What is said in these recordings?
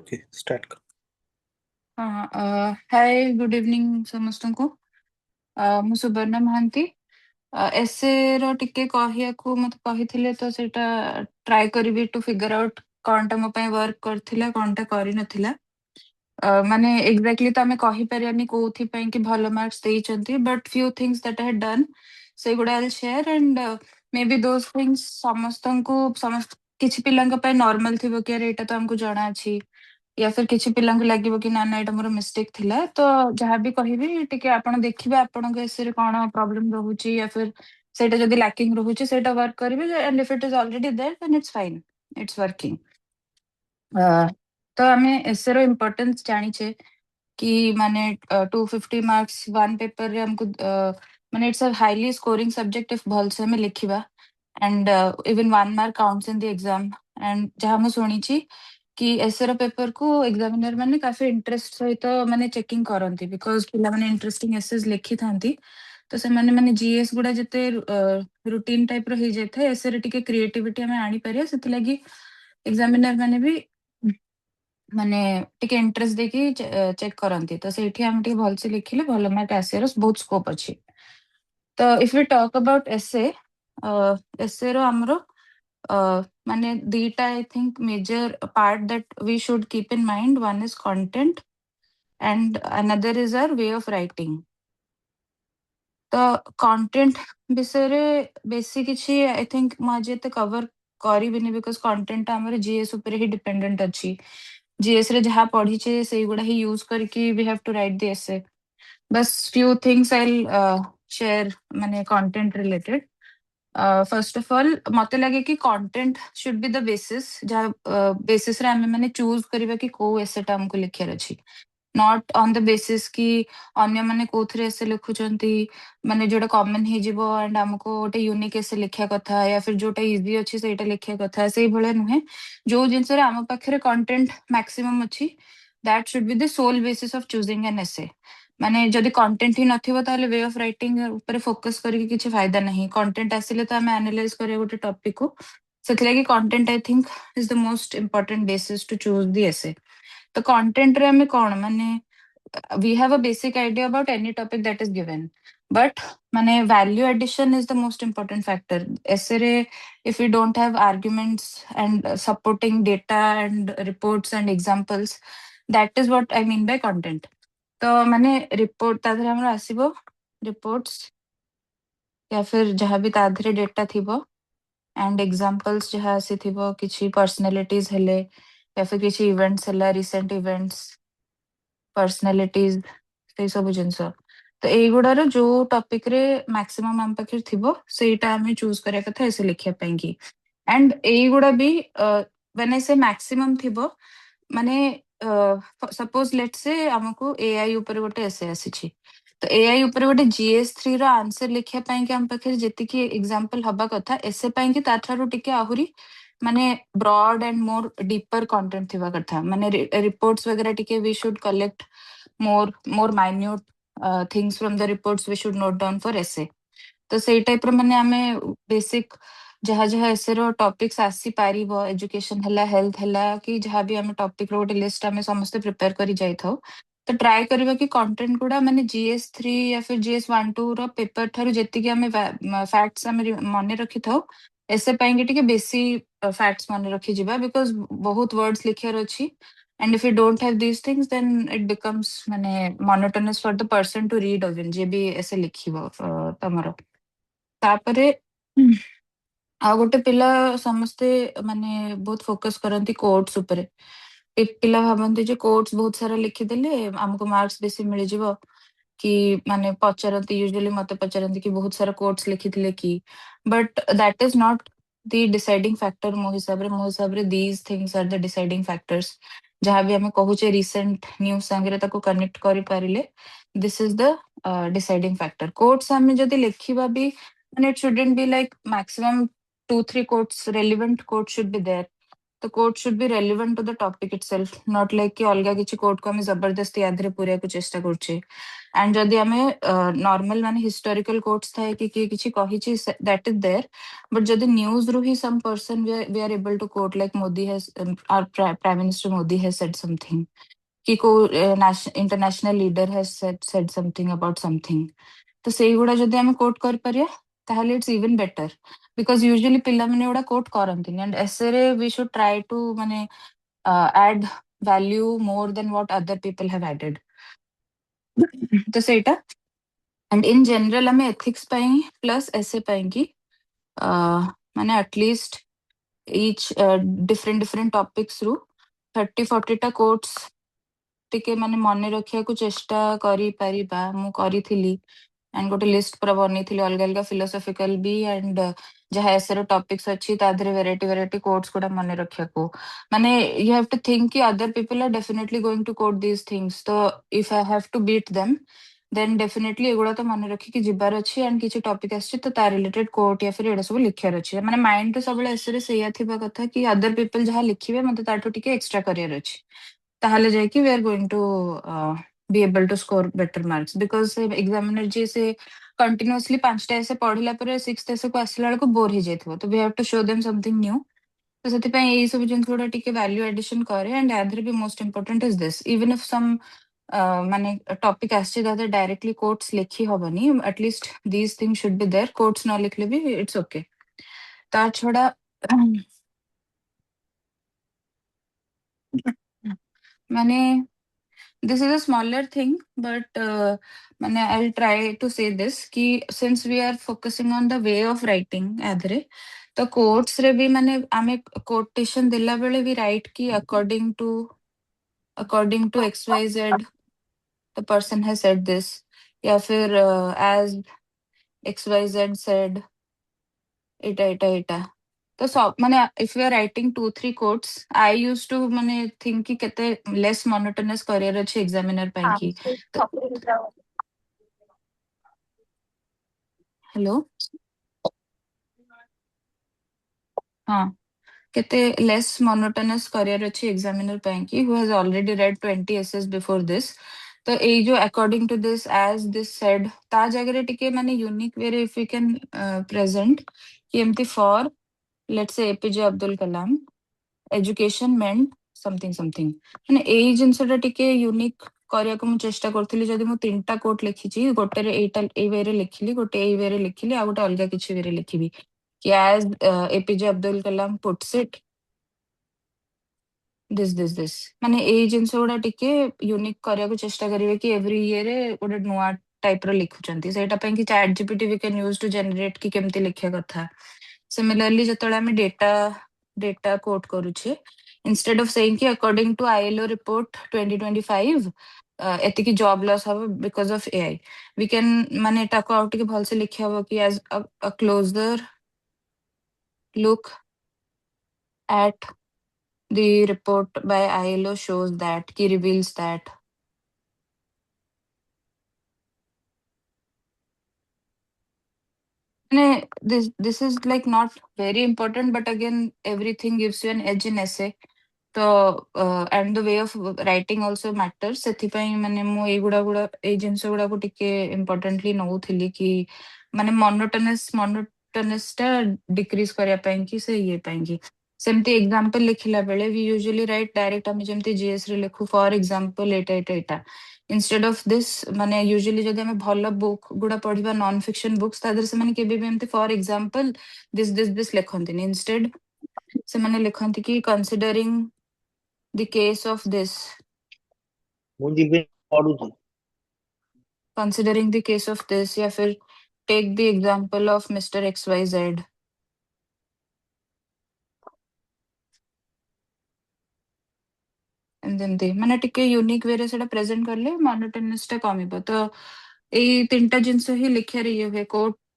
Okay start कर। Hi good evening ସମସ୍ତଙ୍କୁ। ମୁଁ ସୁବର୍ଣ୍ଣା ମହାନ୍ତି। ଏସେ ର ଟିକେ କହିବାକୁ ମତେ କହିଥିଲେ ତ ସେଇଟା ଟ୍ରାଏ କରିବି ଟୁ ଫିଗର ଆଉଟ୍ କଣଟା ମୋ ପାଇଁ ୱାର୍କ କରିଥିଲା କଣଟା କରିନଥିଲା। ମାନେ ଏକ୍ଜାକ୍ଟଲି ତ ଆମେ କହିପାରିବାନି କୋଉଥିପାଇଁ କି ଭଲ ମାର୍କସ ଦେଇଛନ୍ତି, but few things that I had done ସେଇଗୁଡା I share and may be those things ସମସ୍ତଙ୍କୁ କିଛି ପିଲାଙ୍କ ପାଇଁ ନର୍ମାଲ ଥିବ କି ଆରେ ଏଇଟା ତ ଆମକୁ ଜଣା ଅଛି, या फिर କିଛି ପିଲାଙ୍କୁ ଲାଗିବ କି ନା ନା ଏଇଟା ମୋର ମିଷ୍ଟେକ୍ ଥିଲା। ତ ଯାହା ବି କହିବି ଟିକେ ଆପଣ ଦେଖିବେ ଆପଣଙ୍କ ଏସେରେ କଣ ପ୍ରୋବ୍ଲେମ ରହୁଛି, या फिर ସେଇଟା ଯଦି ଲାକିଂ ରହୁଛି ସେଇଟା ୱାର୍କ କରିବେ, and if it is already there then it's fine, it's working। ତ ଆମେ ଏସେର ଇମ୍ପୋର୍ଟାନ୍ସ ଜାଣିଛେ कि माने 250 मार्क्स वन पेपर रे हमको माने it's a highly scoring subject if भलसे हमें लिखिबा, and even 1 mark counts in the exam. And जहाँ मैं सुनिची कि एसएर पेपर को एग्जामिनर माने काफी इंटरेस्ट सहित माने चेकिंग करंती, बिकॉज पिला माने इंटरेस्टिंग एसेज लिखि थांती। तो से माने जीएस गुडा जते रूटीन टाइप रो हे जाथे, एसएर टिके क्रिएटिविटी हमें आनी परिया, सेति लगी एग्जामिनर माने भी माने टिके इंटरेस्ट देखि चेक करंती। तो सेठी हम टिके भलसे लिखिले भल मार्क आसेर बहुत स्कोप अछि। तो if we talk about essay, essay रो हमरो माने दीटा I think major part that we should keep in mind, one is content and another is our way of writing. तो कंटेंट विषय रे बेसी किछि आई थिंक मजे ते कवर करिबिनी, बिकॉज कंटेंट हमर जीएस ऊपर ही डिपेंडेंट अछि। जीएस रे जहाँ पढ़ी छे सेई गुडा ही यूज करके we have to write the essay. बस फ्यू थिंग्स आई शेयर माने content related. First of all मते लगे कि content should be the basis, जहाँ बेसिस रे हमें माने चूज करिबा कि को एसेटा हमको लिखियार अछि, नॉट ऑन द बेसिस कि अन्य माने कोथरे एसे लिखुचंती माने जोटा कॉमन हे जिवो एंड हमको गोटे यूनिक एसे लिखिया कथा, या फिर जोटा इजी अछि सेटा लिखिया कथा, सेई भले नुहे। जो जिनस रे हम पाखरे कंटेंट मैक्सिमम अछि, that should be the sole basis of choosing an essay. माने जदि कंटेंट ही नथिबो ताले वे ऑफ राइटिंग ऊपर फोकस करके किछि फायदा नहीं। कंटेंट आसिले तो हम एनालाइज करे गोटे टॉपिक को, सेथले कि content I think is the most important basis to choose the essay. तो कंटेंट रे हमें कौन माने we have a basic idea about any topic that is given, but mane value addition is the most important factor essay re। if we don't have arguments and supporting data and reports and examples, that is what I mean by content। तो माने report ताधरे हमर आसीबो reports, या फिर जहाँ भी ताधरे data थिबो and examples जहाँ आसी थिबो किछि पर्सनालिटीज हेले, या फिर किछि इवेंट्स हला, रिसेंट इवेंट्स, पर्सनालिटीज, से सब जिनस। तो एगुडार जो टॉपिक रे मैक्सिमम हम पाखे थिबो सेटा हमें चूज करिया कथा ऐसे लिखिया पाएंगी। एंड एगुडा भी व्हेन आई से मैक्सिमम थिबो माने सपोज लेट्स से हमको एआई ऊपर गोटे एसे आसीछि, तो एआई ऊपर गोटे जीएस3 रो आंसर लिखिया पाएंगे हम पाखे जेति की एग्जांपल हबा कथा एसे पाएंगे ताठारो टिके आहुरी माने broad and more deeper content थिबा कथा। माने रिपोर्ट्स वगैरह टिके we should collect more minute things from the reports we should note down for essay। तो सेई टाइप रो माने आमे बेसिक जहाँ जहाँ एसे रो टॉपिक्स आसी पारिबो, एजुकेशन हला, हेल्थ हला, कि जहाँ भी आमे टॉपिक रो गोटे लिस्ट आमे समस्त प्रिपेयर करी जाई थाउ। तो ट्राई करबा कि कंटेंट गुडा माने जीएस3 या फिर जीएस1-2 रो पेपर थारु जेति कि आमे फैक्ट्स आमे मने रखि थाउ, ऐसे पाएंगे टिके बेसी फैक्ट्स मने रखि जिबा, बिकॉज बहुत वर्ड्स लिखियार अछि। And if you don't have these things, then it becomes माने monotonous for the person to read again, जे भी ऐसे लिखिबो तमरो। तापरे आ गोटे पिला समस्ते माने बहुत फोकस करंती कोट्स ऊपर। एक पिला भाबंती जे कोट्स बहुत सारा लिखि देले हमको मार्क्स बेसी मिल जिवो, कि माने पचारंती यूजुअली मते पचारंती कि बहुत सारा कोट्स लिखिथिले कि, but that is not the deciding factor. मो हिसाब रे these things are the deciding factors. जहाँ भी हमें कहूचे रिसेंट न्यूज संगे ताको कनेक्ट करि पारिले, this is the deciding factor. Quotes हमें जदि लिखिबा भी and it shouldn't be like maximum 2-3 quotes, relevant quotes should be there। the quote should be relevant to the topic itself, not like कि अलगा किसी quote को हमें जबरदस्ती आधरे पूरे को चेष्टा करछे. And जदि हमें normal माने historical quotes था कि किसी कही चीज that is there, but जदि news रू ही some person we are able to quote like Modi has our Prime Minister Modi has said something, कि को international leader has said something about something. तो ସେଇଗୁଡା ଯଦି ଆମେ କୋଟ୍ କରିପାରିବା ତାହେଲେ it's even better, because usually ପିଲାମାନେ ଏଗୁଡା କୋଟ୍ କରନ୍ତିନି ଆଣ୍ଡ ଏସେରେ वी शुड ट्राई टू ମାନେ add value more than what other people have added. ତ ସେଇଟା and in general ଆମେ ethics ପାଇଁ plus essay ପାଇଁ କି ମାନେ at least each different topics ରୁ 30-40 ଟା quotes ଟିକେ ମାନେ ମନେ ରଖିବାକୁ ଚେଷ୍ଟା କରିପାରିବା. ମୁଁ କରିଥିଲି and ଗୋଟେ लिस्ट पूरा ବନେଇଥିଲି ଅଲଗା ଅଲଗା philosophical ବି and ଯାହା ଏସେର ଟପିକ୍ସ ଅଛି ତା ଦେହରେ ଭେରାଇଟି କୋଟ୍ସ ଗୁଡା ମନେ ରଖିବାକୁ. ମାନେ you have to think କି other people are definitely going to quote these things, ତ if I have to beat them then definitely ଏଗୁଡା ତ ମନେ ରଖିକି ଯିବାର ଅଛି and କିଛି ଟପିକ ଆସିଛି ତ ତା ରିଲେଟେଡ କୋଟ୍ ୟା ଫିର ଏଗୁଡା ସବୁ ଲେଖିବାର ଅଛି. ମାନେ ମାଇଣ୍ଡରେ ସବୁବେଳେ ଏସେରେ ସେଇଆ ଥିବା କଥା କି other people ଯାହା ଲେଖିବେ ମତେ ତାଠୁ ଟିକେ ଏକ୍ସଟ୍ରା କରିବାର ଅଛି, ତାହେଲେ ଯାଇକି we are going to be able to score better marks, because examiner ଯିଏ ସେ continuously 5ଟା essay ପଢିଲା ପରେ 6th essay କୁ ଆସିଲା ବେଳକୁ ବୋର ହେଇଯାଇଥିବ, ତ we have to show them something new. ତ ସେଥିପାଇଁ ଏଇ ସବୁ ଜିନିଷ ଗୁଡା ଟିକେ value addition କରେ and ୟା ଦେହରେ ବି most important is this, even if some ମାନେ ଟପିକ ଆସିଛି ତା ଦେହରେ directly quotes ଲେଖି ହବନି, at least these things should be there. quotes ନ ଲେଖିଲେ ବି it's okay. ତା ଛଡା ମାନେ this is a smaller thing, but ମାନେ I'll try to say this कि since we are focusing on the way of writing आधरे, तो quotes रे भी ମାନେ आमे quotation देला बेले भी write कि according to XYZ the person has said this, या फिर as XYZ said एटा तो सब माने if we are writing 2-3 quotes, I used to माने think कि केते less monotonous करियर अच्छे examiner ପାଇଁ कि हेलो हाँ केते less monotonous करियर अच्छे examiner ପାଇଁ कि who has already read 20 essays before this, तो एई जो according to this as this said ता जगह टिके माने unique way if we can present कि एमती for let's say APJ Abdul Kalam education meant something something, ମାନେ ଏଇ ଜିନିଷଟା ଟିକେ ୟୁନିକ୍ କରିବାକୁ ମୁଁ ଚେଷ୍ଟା କରୁଥିଲି. ଯଦି ମୁଁ 3ଟା କୋଟ୍ ଲେଖିଛି ଗୋଟେରେ ଏଇଟା ଏଇ ୱେରେ ଲେଖିଲି, ଗୋଟେ ଏଇ ୱେରେ ଲେଖିଲି, ଆଉ ଗୋଟେ ଅଲଗା କିଛି ୱେରେ ଲେଖିବି କି as APJ Abdul Kalam puts it this ମାନେ ଏଇ ଜିନିଷ ଗୁଡା ଟିକେ ୟୁନିକ୍ କରିବାକୁ ଚେଷ୍ଟା କରିବେ କି ଏଭ୍ରି ଇଏରେ ଗୋଟେ ନୂଆ ଟାଇପର ଲେଖୁଛନ୍ତି. ସେଇଟା ପାଇଁ କି chat GPT we can use to generate କି କେମିତି ଲେଖିବା କଥା. ସିମିଲାରଲି ଯେତେବେଳେ ଆମେ ଡେଟା କୋଟ୍ କରୁଛେ, instead of saying କି according to ILO report 2025 ଏତିକି ଜବ୍ ଲସ୍ ହବ because of AI, we can ମାନେ ତାକୁ ଆଉ ଟିକେ ଭଲସେ ଲେଖି ହବ କି as a closer look at the report by ILO shows that ki reveals that this is like not very important, but again everything gives you an edge in essay. तो and the way of writing also matters, ସେଥିପାଇଁ ମାନେ ମୁଁ ଏଇଗୁଡା ଏଇ ଜିନିଷ ଗୁଡାକୁ ଟିକେ importantly ନଉଥିଲି କି ମାନେ monotonous ଟା ଡିକ୍ରିଜ କରିବା ପାଇଁ କି ସେ ଇଏ ପାଇଁ କି. ସେମିତି ଏକ୍ସାମ୍ପଲ ଲେଖିଲା ବେଳେ we usually write direct ଆମେ ଯେମିତି GS ରେ ଲେଖୁ for example ଏଇଟା instead of this, ମାନେ usually ଯଦି ଆମେ ଭଲ ବୁକ୍ ଗୁଡା ପଢିବା ନନ୍ ଫିକ୍ସନ ବୁକ୍ସ ତା ଦେହରେ ସେମାନେ କେବେ ବି ଏମିତି for example this ଲେଖନ୍ତିନି. instead ସେମାନେ ଲେଖନ୍ତି କି considering the case of this, ମୁଁ ଯିବି ପଢୁଛି considering the case of this, या फिर take the example of Mr. XYZ. ଯେମିତି ମାନେ ଟିକେ ୟୁନିକ୍ ୱେରେ ସେଟା ପ୍ରେଜେଣ୍ଟ କଲେ monotonous ଟା କମିବ. ତ ଏଇ 3ଟା ଜିନିଷ ହିଁ ଲେଖିବାରେ ଇଏ ହୁଏ,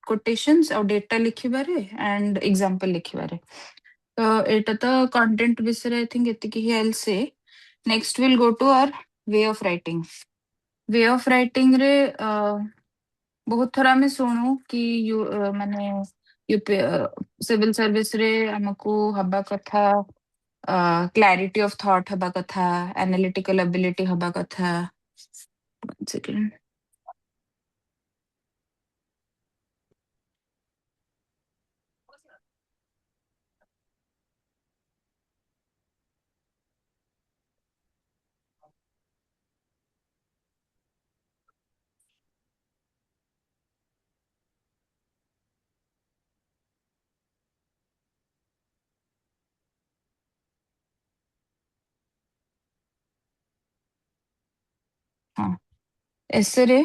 କୋଟେସନ୍ସ ଆଉ ଡେଟା ଲେଖିବାରେ and example ଲେଖିବାରେ. ତ ଏଇଟା ତ କଣ୍ଟେଣ୍ଟ ବିଷୟରେ I think ଏତିକି ହିଁ I'll say. Next we'll go to our way of writing. way of writing ରେ ବହୁତ ଥର ଆମେ ଶୁଣୁ କି ମାନେ ସିଭିଲ ସର୍ଭିସ ରେ ଆମକୁ ହବା କଥା क्लैरिटी ऑफ थॉट हबा कथा, एनालिटिकल एबिलिटी हबा कथा. One second. हाँ, एसे रे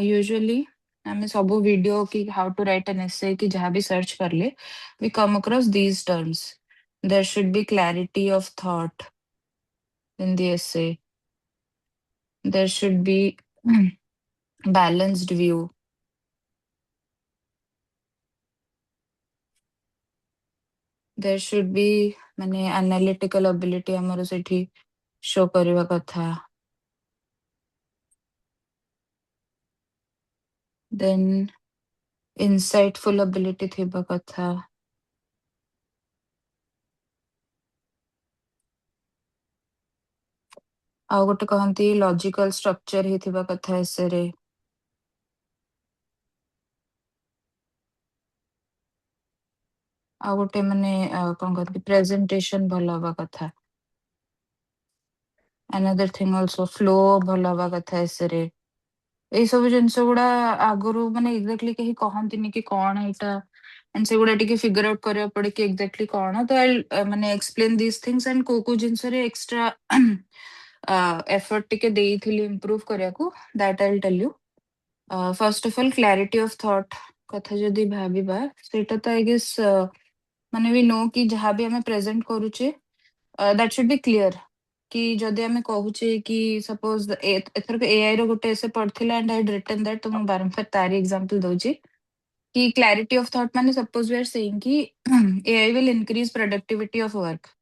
यूजुअली हमें सबो वीडियो की how to write an essay की जहाँ भी सर्च कर ले, we come across these terms. There should be clarity of thought in the essay. There should be balanced view. There should be ମାନେ analytical ability ଆମର ସେଠି show କରିବା କଥା. Then insightful ability ଥିବା କଥା. ଆଉ ଗୋଟେ କହନ୍ତି logical structure ହେଇଥିବା କଥା ଏସେରେ. ଆଉ ଗୋଟେ ମାନେ କଣ କହନ୍ତି presentation ଭଲ ହବା କଥା. Another thing also flow ଭଲ ହବା କଥା ଏସେରେ. ଏଇ ସବୁ ଜିନିଷ ଗୁଡା ଆଗରୁ ମାନେ ଏକ୍ଜାକ୍ଟଲି କେହି କହନ୍ତିନି କି କଣ ଏଇଟା, and ସେଗୁଡା ଟିକେ ଫିଗର ଆଉଟ୍ କରିବାକୁ ପଡେ କି ଏକ୍ଜାକ୍ଟଲି କଣ. ତ ମାନେ ଏକ୍ସପ୍ଲେନ ଦିସ୍ ଥିଙ୍ଗସ୍ ଆଣ୍ଡ କୋଉ କୋଉ ଜିନିଷରେ ଏକ୍ସଟ୍ରା ଏଫର୍ଟ ଟିକେ ଦେଇଥିଲି ଇମ୍ପ୍ରୁଭ କରିବାକୁ, that I will tell you. First of all clarity of thought କଥା ଯଦି ଭାବିବା, ସେଇଟା ତ ଆଇ ଗେସ୍ ମାନେ ବି ନୋ କି ଯାହା ବି ଆମେ ପ୍ରେଜେଣ୍ଟ କରୁଛେ ଦ୍ୟାଟ୍ ସୁଡ୍ ବି କ୍ଲିୟର. କି ଯଦି ଆମେ କହୁଛେ କି ସପୋଜ ଏଥରକ ଏଆଇ ର ଗୋଟେ ଏସେ ପଢିଥିଲା ଆଣ୍ଡ ଆଇ ରିଟନ୍ ଦ୍ୟାଟ୍, ତ ମୁଁ ବାରମ୍ବାର ତାରି ଏକ୍ସାମ୍ପଲ ଦଉଛି କି କ୍ଲାରିଟି ଅଫ ଥଟ୍ ମାନେ ସପୋଜ वी आर सेइंग कि AI will increase productivity of work.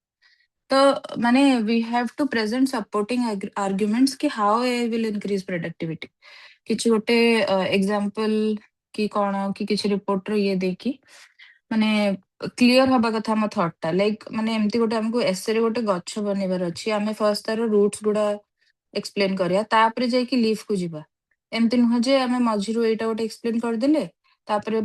तो माने we have to present supporting arguments कि how AI will increase productivity. କିଛି ଗୋଟେ ଏକ୍ସାମ୍ପଲ କି କଣ କି କିଛି ରିପୋର୍ଟର ଇଏ ଦେଇକି ମାନେ କ୍ଲିୟର ହବା କଥା ଆମ ଥଟ୍ ଟା. ଲାଇକ୍ ମାନେ ଏମିତି ଗୋଟେ ଆମକୁ ଏସେରେ ଗୋଟେ ଗଛ ବନେଇବାର ଅଛି, ଆମେ ଫାର୍ଷ୍ଟ ତାର ରୁଟ୍ସ ଗୁଡା ଏକ୍ସପ୍ଲେନ କରିବା, ତାପରେ ଯାଇକି ଲିଫ୍ କୁ ଯିବା. ଏମିତି ନୁହଁ ଯେ ଆମେ ମଝିରୁ ଏଇଟା ଗୋଟେ ଏକ୍ସପ୍ଲେନ କରିଦେଲେ, ତାପରେ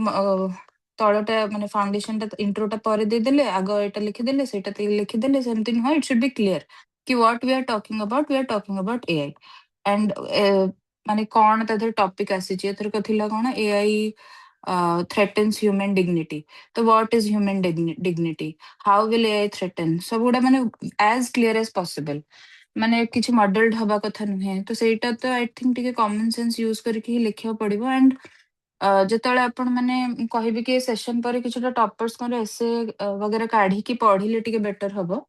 ତଳଟା ମାନେ ଫାଉଣ୍ଡେସନ ଟା ଇଣ୍ଟ୍ରୋଟା ପରେ ଦେଇଦେଲେ, ଆଗ ଏଇଟା ଲିଖିଦେଲେ ସେଇଟା ଲିଖିଦେଲେ, ସେମିତି ନୁହଁ. ଇଟ୍ ସୁଡ୍ ବି କ୍ଲିୟର କି what we are talking about, we are talking about AI. And ମାନେ କଣ ତା ଦେହରେ ଟପିକ ଆସିଛି, ଏଥରକ ଥିଲା କଣ ଏଆଇ threatens human dignity. तो what is human dignity, how will AI threaten, ସବୁଗୁଡା ମାନେ as clear as possible. ମାନେ କିଛି ମଡେଲ୍ଡ ହବା କଥା ନୁହେଁ. ତ ସେଇଟା ତ ଆଇ ଥିଙ୍କ ଟିକେ କମନ ସେନ୍ସ ୟୁଜ କରିକି ହିଁ ଲେଖିବାକୁ ପଡିବ. ଆଣ୍ଡ ଯେତେବେଳେ ଆପଣ ମାନେ କହିବି କି ସେସନ ପରେ କିଛିଟା ଟପର୍ସଙ୍କର ଏସେ ବଗେରା କାଢିକି ପଢିଲେ ଟିକେ ବେଟର ହବ.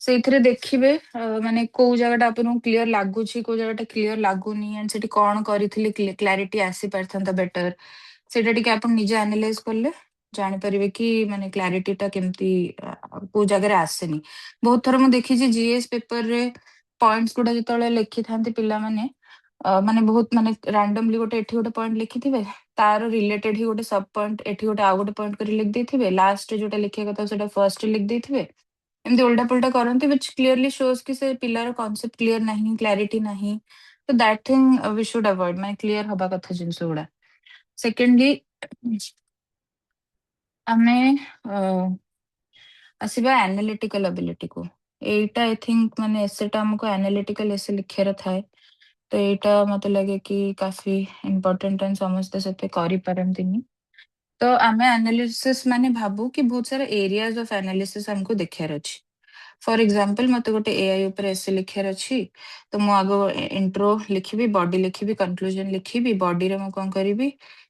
ସେଇଥିରେ ଦେଖିବେ ମାନେ କୋଉ ଜାଗାଟା ଆପଣଙ୍କୁ କ୍ଲିୟର ଲାଗୁଛି, କୋଉ ଜାଗାଟା କ୍ଲିୟର ଲାଗୁନି, ଆଣ୍ଡ ସେଠି କଣ କରିଥିଲେ କ୍ଲାରିଟି ଆସି ପାରିଥାନ୍ତା ବେଟର. ସେଇଟା ଟିକେ ଆପଣ ନିଜେ ଆନାଲାଇଜ କଲେ ଜାଣିପାରିବେ କି ମାନେ କ୍ଲାରିଟିଟା କେମିତି କୋଉ ଜାଗାରେ ଆସେନି. ବହୁତ ଥର ମୁଁ ଦେଖିଛି ଜିଏସ୍ ପେପରରେ ପଏଣ୍ଟସ ଗୁଡା ଯେତେବେଳେ ଲେଖିଥାନ୍ତି ପିଲାମାନେ, ମାନେ ବହୁତ ମାନେ ରାଣ୍ଡମଲି ଗୋଟେ ଏଠି ଗୋଟେ ପଏଣ୍ଟ ଲେଖିଥିବେ, ତାର ରିଲେଟେଡ ହିଁ ଗୋଟେ ସବ ପଏଣ୍ଟ ଏଠି ଗୋଟେ ଆଉ ଗୋଟେ ପଏଣ୍ଟ କରି ଲିଖିଦେଇଥିବେ, ଲାଷ୍ଟରେ ଯୋଉଟା ଲେଖିବା କଥା ସେଟା ଫର୍ଷ୍ଟରେ ଲିଖିଦେଇଥିବେ. ଏମିତି ଓଲଟା ପଲଟା କରନ୍ତି, which clearly shows କି ସେ ପିଲାର କନସେପ୍ଟ କ୍ଲିୟର ନାହିଁ, କ୍ଲାରିଟି ନାହିଁ. ତ that thing we should avoid, ମାନେ କ୍ଲିୟର ହବା କଥା ଜିନିଷ ଗୁଡା. ସେକେଣ୍ଡଲି ଆମେ ଆସିବା ଆନାଲିଟିକାଲ ଆବିଲିଟି କୁ. ଏଇଟା ଆଇ ଥିଙ୍କ ମାନେ ଏସେଟା ଆମକୁ ଆନାଲିଟିକାଲ ଏସେ ଲେଖିବାର ଥାଏ. ତ ଏଇଟା ମତେ ଲାଗେ କି କାଫି ଇମ୍ପୋର୍ଟାଣ୍ଟ, ଆଣ୍ଡ ସମସ୍ତେ ସେତେ କରିପାରନ୍ତିନି. ତ ଆମେ ଆନାଲିସିସ୍ ମାନେ ଭାବୁ କି ବହୁତ ସାରା ଏରିଆଜ ଅଫ ଆନାଲିସିସ୍ ଆମକୁ ଦେଖିବାର ଅଛି. ଫର ଏକ୍ସାମ୍ପଲ ମତେ ଗୋଟେ ଏଆଇ ଉପରେ ଏସେ ଲେଖିବାର ଅଛି, ତ ମୁଁ ଆଗ ଇଣ୍ଟ୍ରୋ ଲେଖିବି, ବଡି ଲେଖିବି, କନକ୍ଲୁଜନ ଲେଖିବି. ବଡିରେ ମୁଁ କଣ କରିବି,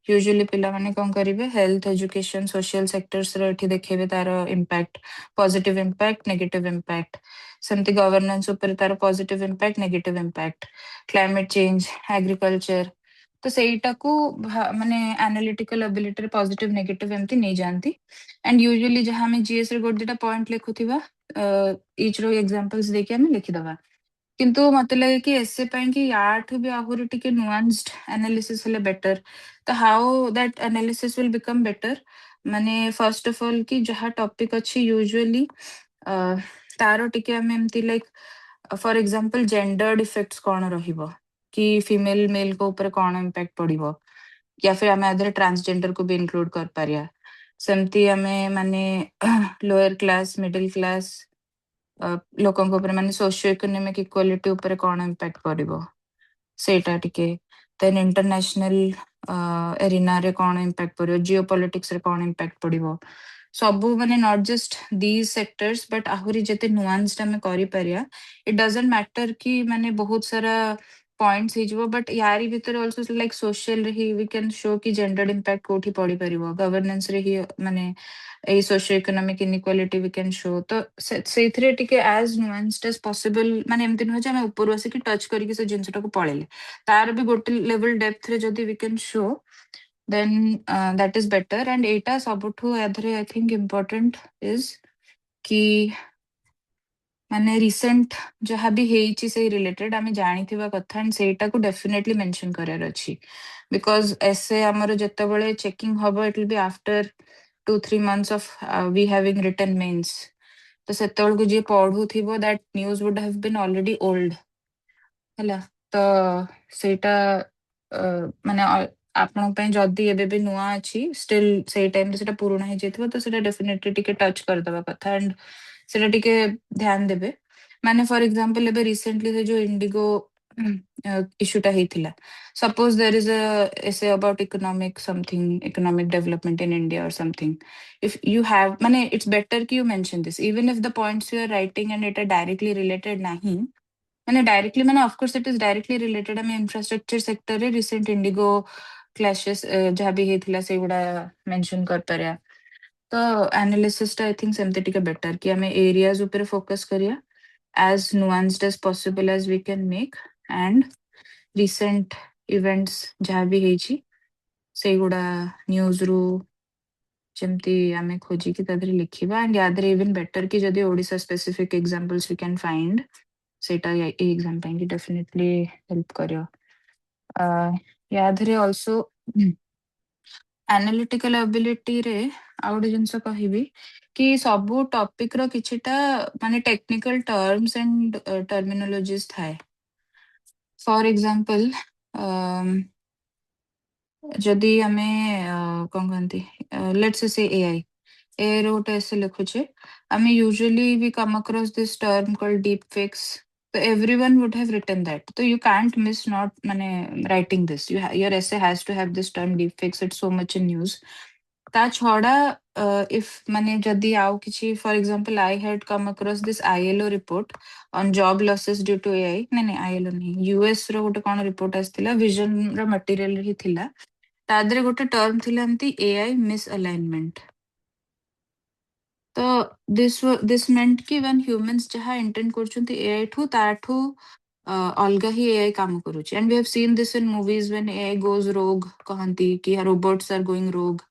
ୟୁଜୁଆଲି ପିଲାମାନେ କଣ କରିବେ, ହେଲ୍ଥ, ଏଜୁକେସନ, ସୋସିଆଲ ସେକ୍ଟର୍ସ ର ଏଠି ଦେଖେଇବେ ତାର impact, positive impact, negative impact. ସେମିତି ଗଭର୍ନାନ୍ସ ଉପରେ ତାର positive impact, negative impact, climate change, agriculture. ତ ସେଇଟାକୁ ମାନେ ଆନାଲିଟିକାଲ ଆବିଲିଟିରେ ପଜିଟିଭ ନେଗେଟିଭ ଏମିତି ନେଇଯାଆନ୍ତି. ଆଣ୍ଡ ୟୁଜୁଆଲି ଯାହା ଆମେ ଜିଏସ୍ ରେ ଗୋଟେ ଦିଟା ପଏଣ୍ଟ ଲେଖୁଥିବା, ଇଚ୍ ର ଏକ୍ସାମ୍ପଲ୍ସ ଦେଇକି ଆମେ ଲେଖିଦବା. କିନ୍ତୁ ମତେ ଲାଗେ କି ଏସେ ପାଇଁ କି ୟାଠୁ ବି ଆହୁରି ଟିକେ नुआंस्ड एनालिसिस ହେଲେ ବେଟର. ତ how that analysis will become better, ମାନେ ଫାର୍ଷ୍ଟ ଅଫ ଅଲ୍ କି ଯାହା ଟପିକ ଅଛି ୟୁଜୁଆଲି तारो टिके आम एमती like for example gendered effects कौन रहिबो कि फीमेल मेल को ऊपर कौन इम्पैक्ट पड़िबो या फिर आम आधे ट्रांसजेंडर को भी इंक्लूड कर पारिया सेमती आमे माने लोअर क्लास मिडिल क्लास लोकन को ऊपर माने सोशियो इकोनॉमिक इक्वालिटी ऊपर कौन इम्पैक्ट पड़िबो सेटा टिके देन इंटरनेशनल एरिना रे कौन इम्पैक्ट पड़िबो जियो पॉलिटिक्स रे कौन इम्पैक्ट पड़िबो सबू माने not just these sectors but आहुरी जते नुआंस्ड आमे करि पारिया इट डजंट मैटर कि माने बहुत सारा पॉइंट्स हिजबो बट यारी भीतर आल्सो लाइक सोशल रे ही वी कैन शो कि जेंडर इम्पैक्ट कोठी पड़ी परिबो गवर्नेंस रे ही माने ए socio economic inequality we can show तो सेथरे टिके एज नुआंस्ड एज पॉसिबल माने एमति न जे हम ऊपर आसी कि टच करिक से जिंसटा को पळेले तार भी गोटे लेवल डेप्थ रे जदी we can show then that is better and एटा सबठु एधरे आई थिंक इम्पोर्टेंट इज कि माने रिसेंट जहाँ भी हेइची से रिलेटेड आमे जानिथिबा कथा एंड सेटा को डेफिनेटली मेंशन करार अछि बिकॉज ऐसे हमर जत्तबळे चेकिंग हबो it will be after 2-3 months of we having written mains तो सेतबळ को जे पढु थिबो that news would have been already old ହେଲା ତ ସେଇଟା ମାନେ ଆପଣଙ୍କ ପାଇଁ ଯଦି ଏବେ ବି ନୂଆ ଅଛି ଷ୍ଟିଲ୍ ସେଇ ଟାଇମରେ ସେଟା ପୁରୁଣା ହେଇଯାଇଥିବ ତ ସେଟା ଡେଫିନେଟଲି ଟିକେ ଟଚ୍ କରିଦବା କଥା ଆଣ୍ଡ ସେଟା ଟିକେ ଧ୍ୟାନ ଦେବେ ମାନେ ଫର ଏକ୍ସାମ୍ପଲ ଏବେ ରିସେଣ୍ଟଲି ସେ ଯୋଉ ଇଣ୍ଡିଗୋ ଇସ୍ୟୁଟା ହେଇଥିଲା suppose there is a essay about economic development in India or something if you have mane it's better ki you mention this even if the points you are writing and it are directly related nahi ମାନେ directly ମାନେ of course it is directly related ଆମେ infrastructure sector ରେ recent indigo clashes ଯାହା ବି ହେଇଥିଲା ସେଇଗୁଡା mention କରିପାରିବା ତ analysis ଟା I think ସେମିତି ଟିକେ better କି ଆମେ areas ଉପରେ focus କରିବା as nuanced as possible as we can make and recent events ଯାହା ବି ହେଇଛି ସେଇଗୁଡା news ରୁ ଯେମିତି ଆମେ ଖୋଜିକି ତା ଦେହରେ ଲେଖିବା and ୟା ଦେହରେ even better କି ଯଦି Odisha specific examples we can find ସେଇଟା ଏଇ ଏକ୍ସାମ ପାଇଁ କି ଡେଫିନେଟଲି ହେଲ୍ପ କରିବ ୟା ଦେହରେ ଅଲସୋ ଆନାଲିଟିକାଲ ଆବିଲିଟିରେ ଆଉ ଗୋଟେ ଜିନିଷ କହିବି କି ସବୁ ଟପିକ ର କିଛିଟା ମାନେ ଟେକ୍ନିକାଲ ଟର୍ମସ ଆଣ୍ଡ ଟର୍ମିନୋଲୋଜିସ୍ ଥାଏ ଫର ଏକ୍ସାମ୍ପଲ ଯଦି ଆମେ କଣ କହନ୍ତି ଲେଟ୍ସ ସେ ଏଆଇ एआई रो गोटे ऐसे लिखुचे आमे usually we come across this term called deep fakes so everyone would have written that so you can't miss not mane writing this your essay has to have this term deep fakes it's so much in news ता छड़ा if mane jadi आउ किछि for example I had come across this ILO report on job losses due to AI नहीं ILO नहीं US रो गोटे कोन report आस्थिला vision raw material हि थिला ता देरे गोटे टर्म थिला एमती AI misalignment तो this meant कि when humans जहाँ intend କରୁଛନ୍ତି AI ठू ताठू अलगा ही AI काम करूची and we have seen this in movies when AI goes rogue कहନ୍ତି कि robots are going rogue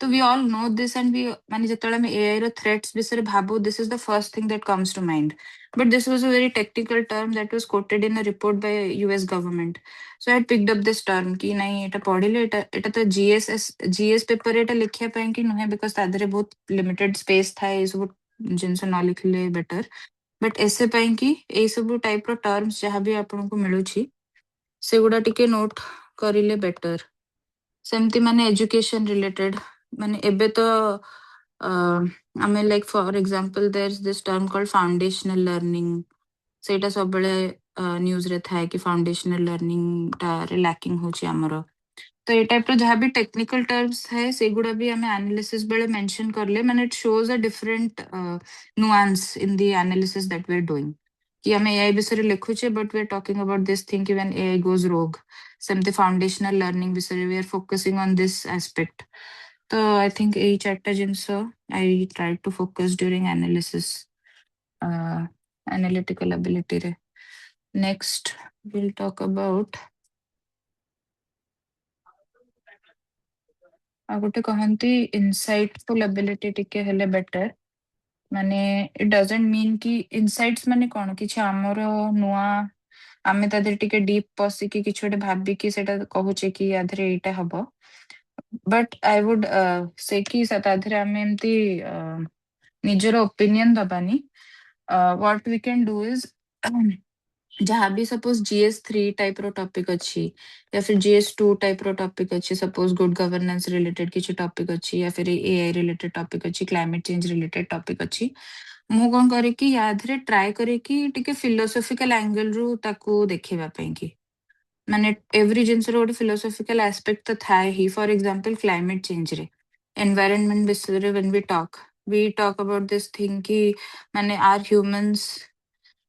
तो we all know this and we माने जेतेବେଳେ ଆମେ AI ର threats विषୟରେ भाबु this is the first thing that comes to mind but this was a very technical term that was quoted in a report by US government so I had picked up this term कि नहीं एटा पढिले एटा तो GS paper एटा लिखिया ପାଇଁ कि नहे because ता देहरे बहुत limited space था ए सब जिंस न लिखले बेटर बट ऐसे ପାଇଁ कि ए सब टाइप रो टर्म्स जहाँ भी आपनको मिलुची सेगुडा टिके नोट करिले बेटर सेमती माने एजुकेशन रिलेटेड माने एबे तो आमे like for example there is this term called foundational learning सेटा सब बेले न्यूज रे थाए कि फाउंडेशनल लर्निंग टा रे लैकिंग होची हमरो तो ये टाइप रो जहाँ भी टेक्निकल टर्म्स है सेगुडा भी हमें एनालिसिस बेले मेंशन करले माने it shows a different nuance in the analysis that we are doing कि हमें एआई विषय लिखुचे but we are talking about this thing कि व्हेन एआई गोज रोग सेमती फाउंडेशनल लर्निंग विषय we are focusing on this aspect तो I think एई चारटा things I try to focus during analysis analytical ability रे next will talk about आ गोटे कहंती इनसाइटफुल एबिलिटी टिके हेले बेटर माने इट डजंट मीन कि इनसाइट्स माने कोन किछ हमरो नुआ आमे तादर टिके डीप पसी कि किछ गोटे भाबी कि सेटा कहूचे कि आधरे एटा हबो बट आई वुड से कि ताधरे आमे एमती निजर opinion दबानी what we can do is जहाँ भी सपोज GS3 टाइप रो टॉपिक अच्छी या फिर GS2 टाइप रो टॉपिक अच्छी सपोज गुड गवर्नेंस रिलेटेड किसी टॉपिक अच्छी या फिर AI रिलेटेड टॉपिक अच्छी क्लाइमेट चेंज रिलेटेड टॉपिक अच्छी मु कौन करे कि यादरे ट्राई करे कि टिके फिलोसॉफिकल एंगल रु ताकू देखिबा पई कि माने एवरी जिंस रो गोटे फिलोसॉफिकल एस्पेक्ट तो थाए ही फॉर एग्जांपल क्लाइमेट चेंज रे एनवायरनमेंट विषय when we talk about this thing कि माने are humans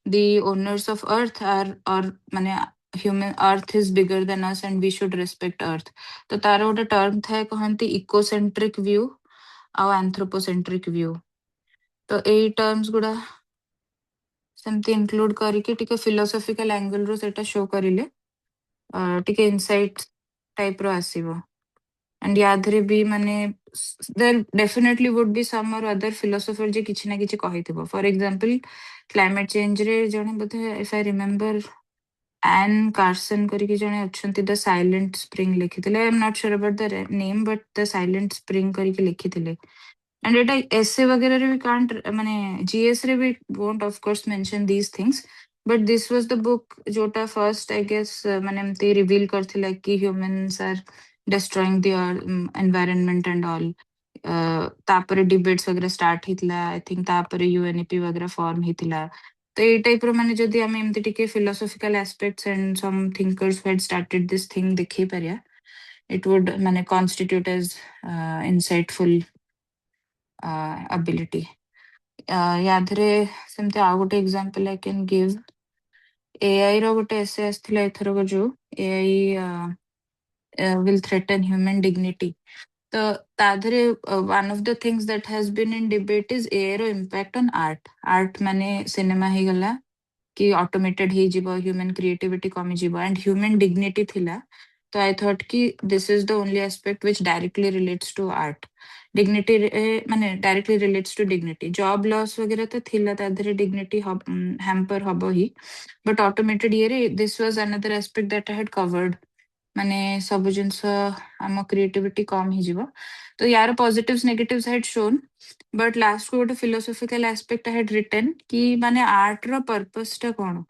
the owners of earth are or माने human earth is bigger than us and we should respect earth तो तार गोटे टर्म थाए कहंती ecocentric view आ anthropocentric view तो एई terms गुडा सेमती include करिके टिके फिलोसॉफिकल एंगल रो सेटा शो करिले टिके इनसाइट टाइप रो आसीबो एंड यादरे भी माने there definitely would be some or other philosopher जे किछि ना किछि कहिथिबो फॉर एग्जांपल क्लाइमेट चेंज रे जने बोधे if I remember Ann Carson करके जने अछंती द साइलेंट स्प्रिंग लिखिथिले I am not sure about the name but the Silent Spring करके लिखिथिले एंड एटा एसे वगैरह रे भी कांट माने जीएस रे भी won't of course mention these things but this was the book जोटा फर्स्ट आई गेस माने एमती रिवील करथिला कि humans are destroying the environment and all तापरे डिबेट्स वगैरह स्टार्ट हितला आई थिंक तापरे यूएनईपी वगैरह फॉर्म हितला तो ये टाइप रो माने जदि आमे एमती टिके philosophical aspects and some thinkers had started this thing देखि परिया इट वुड माने कॉन्स्टिट्यूट एज इनसाइटफुल ability यादरे सेमते आ गोटे example I can give AI रो गोटे एसे आस्थिला एथरो को जो AI will threaten human dignity तो ताधरे one of the things that has been in debate is AI रो impact on art माने सिनेमा ही गला कि ऑटोमेटेड ही जीवो ह्यूमन क्रिएटिविटी कमी जीवो एंड ह्यूमन डिग्निटी थिला तो आई थॉट कि this is the only aspect which directly relates to art dignity माने directly relates to dignity job loss वगैरह तो थिला ताधरे डिग्निटी हैम्पर हबो ही बट ऑटोमेटेड ये रे this was another aspect that I had covered माने सब जिंस आम क्रिएटिविटी कम ही जीवो तो यार positives negatives had shown but last को गोटे फिलोसॉफिकल एस्पेक्ट हैड रिटन कि माने आर्ट रो पर्पस टा कोन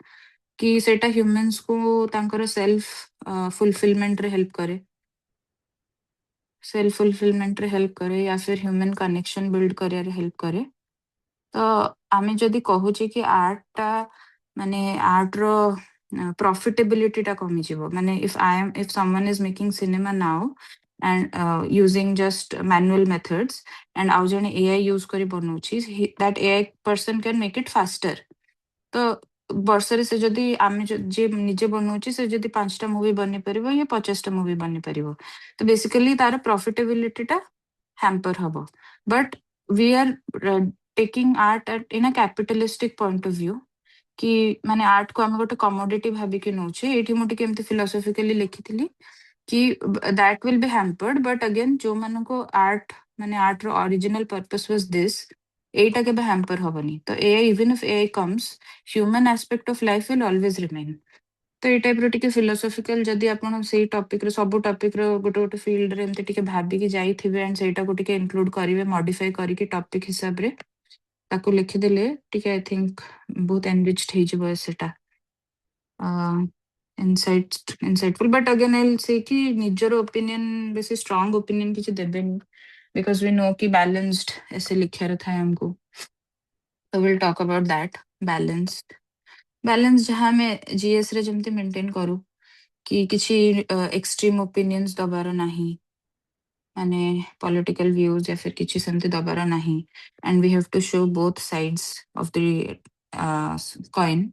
कि सेटा ह्यूमंस को तांकर सेल्फ फुलफिलमेंट रे हेल्प करे सेल्फ फुलफिलमेंट रे हेल्प करे या फिर ह्यूमन कनेक्शन बिल्ड करे रे हेल्प करे तो आमे जदि कहूचे कि आर्ट टा माने आर्ट रो प्रॉफिटेबिलिटी टा कमी जीवो माने if someone is making cinema now and using just manual methods and आउ जने AI यूज करी बनौछि that AI person can make it faster तो ବର୍ଷରେ ସେ ଯଦି ଆମେ ଯିଏ ନିଜେ ବନଉଛି ସେ ଯଦି 5ଟା ମୁଭି ବନେଇ ପାରିବ या 50ଟା ମୁଭି ବନେଇ ପାରିବ ତ ବେସିକାଲି ତାର ପ୍ରଫିटेबिलिटी ଟା ହ୍ୟାମ୍ପର ହବ but we are taking art in a capitalistic point of view कि माने आर्ट को आम गोटे कमोडिटी भाविकी नौचे एठी मु टिके एमती फिलोसॉफिकली लिखिथिली कि that will be hampered but again जो मानको आर्ट माने आर्ट रो ओरिजिनल पर्पस वाज दिस एटा केबे हैम्पर हबनी तो AI even if AI comes human aspect of life will always remain तो ये टाइप रो टिके फिलोसॉफिकल जदि आपण सेई टॉपिक रो सब टॉपिक रो गोटे गोटे फील्ड रे एमते टिके भाबी कि जाईथिबे एंड सेटा को टिके इंक्लूड करिवे मॉडिफाई करिके टॉपिक हिसाब रे ताको लिखि देले टिके आई थिंक बहुत एनरिच्ड हे जबो सेटा insightful but again I will say कि निजर ओपिनियन बेसी स्ट्रांग ओपिनियन किछि देबेनी बिकॉज वी नो कि बैलेंस्ड ऐसे लिखार था हमको तो will talk about that balance जहाँ मैं जीएस रे जमते मेंटेन करू कि किछि एक्सट्रीम ओपिनियंस दबार नाही माने पॉलिटिकल व्यूज या फिर किछि सेमते दबार नाही and we have to show both sides of the coin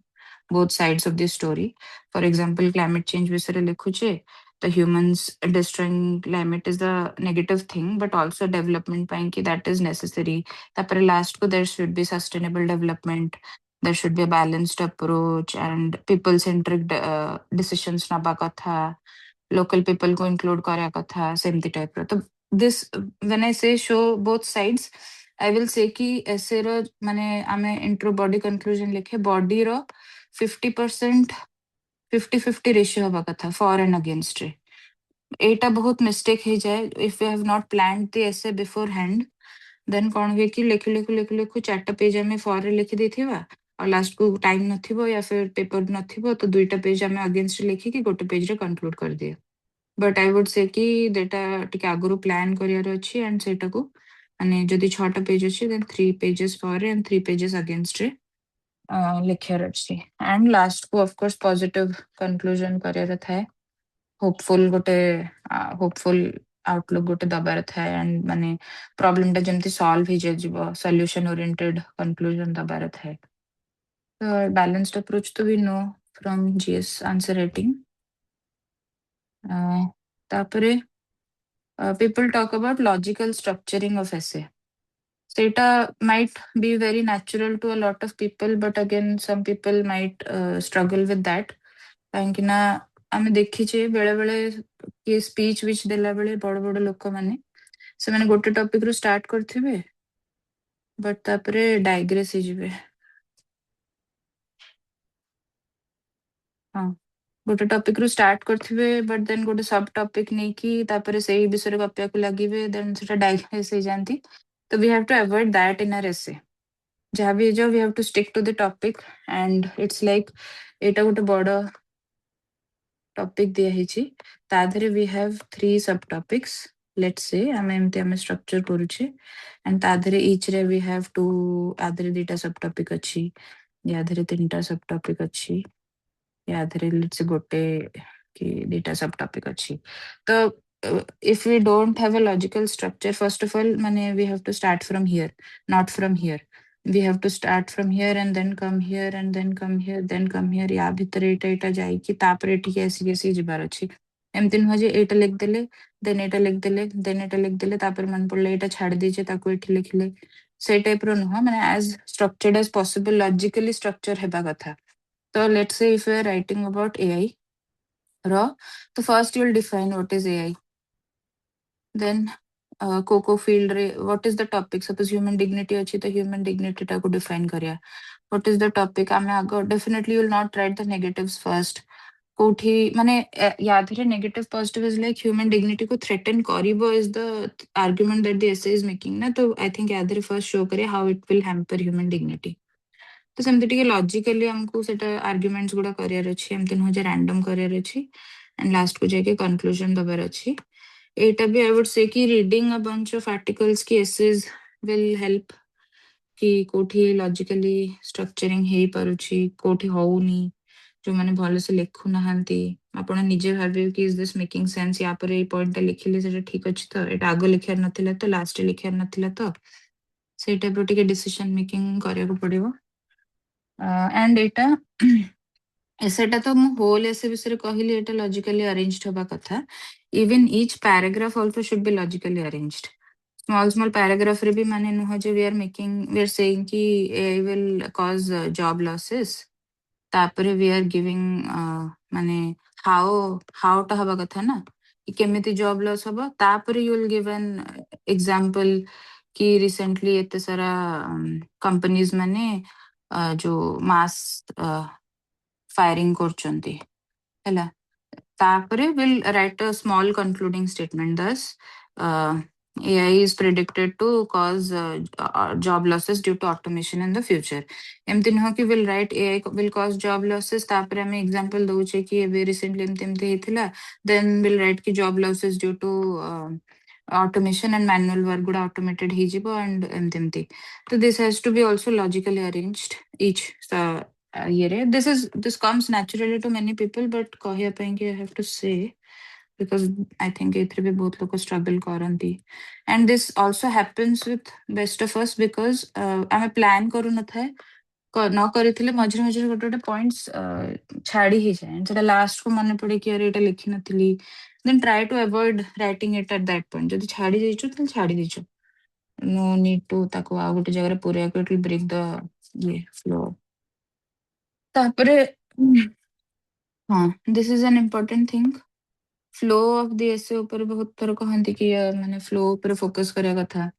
both sides of the story. For example, climate change विषय लिखुचे the humans destroying climate is the negative thing, but also development ପାଇଁ कि that is necessary. तापर last को there should be sustainable development. There should be a balanced approach and people-centric decisions नबा कथा. Local people को include करया कथा. सेमती type रो. तो this when I say show both sides, I will say कि ऐसे रो माने आमे intro body conclusion लिखे body रो 50% 50-50 रेशियो हवा कथा फॉर एंड अगेंस्ट रे एटा बहुत मिस्टेक हो जाए if you have not planned the essay beforehand then कौन हुए कि लिखु लिखु लिखु लिखु 4टा पेज आमे फॉर रे लिखि देथिबा और लास्ट को टाइम नथिबो या फिर पेपर नथिबो तो दुईटा पेज आमे अगेंस्ट लिखि कि गोटे पेज रे कंक्लूड कर दिए बट आई वुड से कि डेटा टिके आगुरु प्लान करियार अछि एंड सेटा को माने जदि 6टा पेज अछि then 3 pages for and 3 pages against रे लिखियार अछि एंड लास्ट को ऑफ कोर्स पॉजिटिव कंक्लूजन करियार थाए होपफुल गोटे होपफुल आउटलुक गोटे दबार थाए एंड माने प्रॉब्लम टा जेमति सॉल्व ही जेजिबो सॉल्यूशन ओरिएंटेड कंक्लूजन दबार थाए बैलेंस्ड अप्रोच तो we know from GS answer writing तापरे people talk about logical structuring of essay. Seta might be very natural to a lot of people, but again, some people might struggle with that. କାହିଁକି ନା ଆମେ ଦେଖିଛେ ବେଳେ ବେଳେ କିଏ speech which ଦେଲା ବେଳେ ବଡ ବଡ ଲୋକମାନେ ସେମାନେ ଗୋଟେ ଟପିକ ରୁ ଷ୍ଟାର୍ଟ କରିଥିବେ ବଟ୍ ତାପରେ ଡାଇଗ୍ରେସ୍ ହେଇଯିବେ ହଁ ଗୋଟେ ଟପିକ ରୁ ଷ୍ଟାର୍ଟ କରିଥିବେ ବଟ୍ ଦେନ୍ ଗୋଟେ ସବ୍ ଟପିକ ନେଇକି ତାପରେ ସେଇ ବିଷୟରେ ଗପିବାକୁ ଲାଗିବେ ଦେନ୍ ସେଟା ଡାଇଗ୍ରେସ୍ ହେଇଯାନ୍ତି ତ we have to avoid that in our essay जहाँ भी जाओ we have to stick to the topic and it's like एटा गोटे बड़ टॉपिक दिया ହେଇଛି ତା ଦେହରେ we have 3 सब टॉपिक्स let's say ଆମେ ଏମିତି ଆମେ structure କରୁଛେ and ତା ଦେହରେ each ରେ we have two ଆ ଦେହରେ ଦିଟା सब टॉपिक ଅଛି ୟା ଦେହରେ ତିନିଟା सब टॉपिक ଅଛି ୟା ଦେହରେ let's say ଗୋଟେ କି ଦିଟା सब टॉपिक ଅଛି ତ if we don't have a logical structure first of all ମାନେ we have to start from here not from here we have to start from here and then come here and then come here then come here या भितर एटा जाइकी तापर एठिके आसी जिबार अछि एमति नुह जे एटा लिख देले then एटा लिख देले देन एटा लिख देले तापर मन पड़ले एटा छाड़ दीचे ताको एठी लिखले से टाइप रो नुह माने as structured as possible logically structure हेबा कथा तो let's say if we are writing about AI रो तो first you will define what is AI then कोको फील्ड रे what is the topic suppose human dignity अछि तो ह्यूमन डिग्निटी टा को डिफाइन करिया व्हाट इज द टॉपिक आमे आगो definitely you will not write the negatives first कोठी माने याद रे negative positive is like human dignity को थ्रेटन करिवो is the argument that the essay is making ना तो आई थिंक याद रे फर्स्ट शो करे how it will hamper human dignity तो सेमति टिके लॉजिकली हमको सेटा आर्गुमेंट्स गुडा करियर अछि एमति न जे रैंडम करियर अछि एंड लास्ट को जाके कंक्लूजन दबार अछि एटा भी आई वुड से कि reading a bunch of articles की एसेज विल हेल्प कि कोठी लॉजिकली स्ट्रक्चरिंग हे परुछि कोठी होउनी जो माने भलो से लिखु नहांती आपण निजे भाबे कि इज दिस मेकिंग सेंस या पर ए पॉइंट लिखिले सेटा ठीक अछि तो एटा आगो लिखियार नथिला तो लास्ट लिखियार नथिला तो से टाइप रो टिके डिसीजन मेकिंग करिया को पड़िबो एंड एटा सेटा तो मु होल ऐसे विषय कहली एटा लॉजिकली अरेंज्ड होबा कथा even each paragraph also should be logically arranged small paragraph रे भी माने नुह जे we are saying कि AI will cause job losses तापरे we are giving माने how टा हवा कथा ना कि केमिति job loss हबा तापरे you will give an example कि recently एते सारा companies माने जो mass firing करचंती ହେଲା तापरे will write a small concluding statement thus AI is predicted to cause job losses due to automation in the future एमती नुह कि will write AI will cause job losses तापरे हमें example दउचे कि एबे recently एमती हेथिला then will write कि job losses due to automation and manual work गुड़ा automated ही जिबो and एमती so this has to be also logically arranged each ये this comes naturally to many people but कहया ପାଇଁ कि I have to say because I think एथरे भी बहुत लोग struggle करंती and this also happens with best of us because आमे plan करू न थाए न କରିଥିଲେ ମଝିରେ ମଝିରେ ଗୋଟେ ଗୋଟେ ପଏଣ୍ଟସ୍ ଛାଡି ହେଇଯାଏ ସେଟା ଲାଷ୍ଟ କୁ ମନେ ପଡେ କି ଆରେ ଏଟା ଲେଖି ନଥିଲି then try to avoid writing it at that point ଯଦି ଛାଡି ଦେଇଛୁ ତାହେଲେ ଛାଡି ଦେଇଛୁ no need to ତାକୁ ଆଉ ଗୋଟେ ଜାଗାରେ ପୁରେଇବାକୁ it will break the flow ତାପରେ ହଁ this is an important thing flow of the essay ऊपर बहुत थर कहती कि माने फ्लो ऊपर फोकस करिया कथा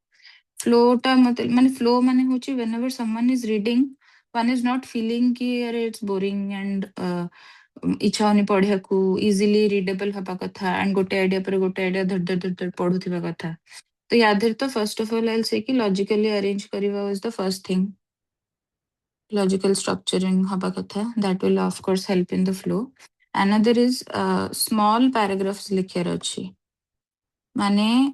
फ्लोटा मत माने फ्लो माने होची whenever someone is reading one is not feeling कि अरे it's boring and इच्छा होनी पढ़िया को easily readable हबा कथा and गोटे आइडिया पर गोटे आइडिया धड़ धड़ धड़ धड़ पढ़ुथिबा कथा तो याद तो first of all I will say कि लॉजिकली अरेंज करिवा was the first thing logical structuring haba katha. That will of course help in the flow. Another is small paragraphs लिखियार अछि. माने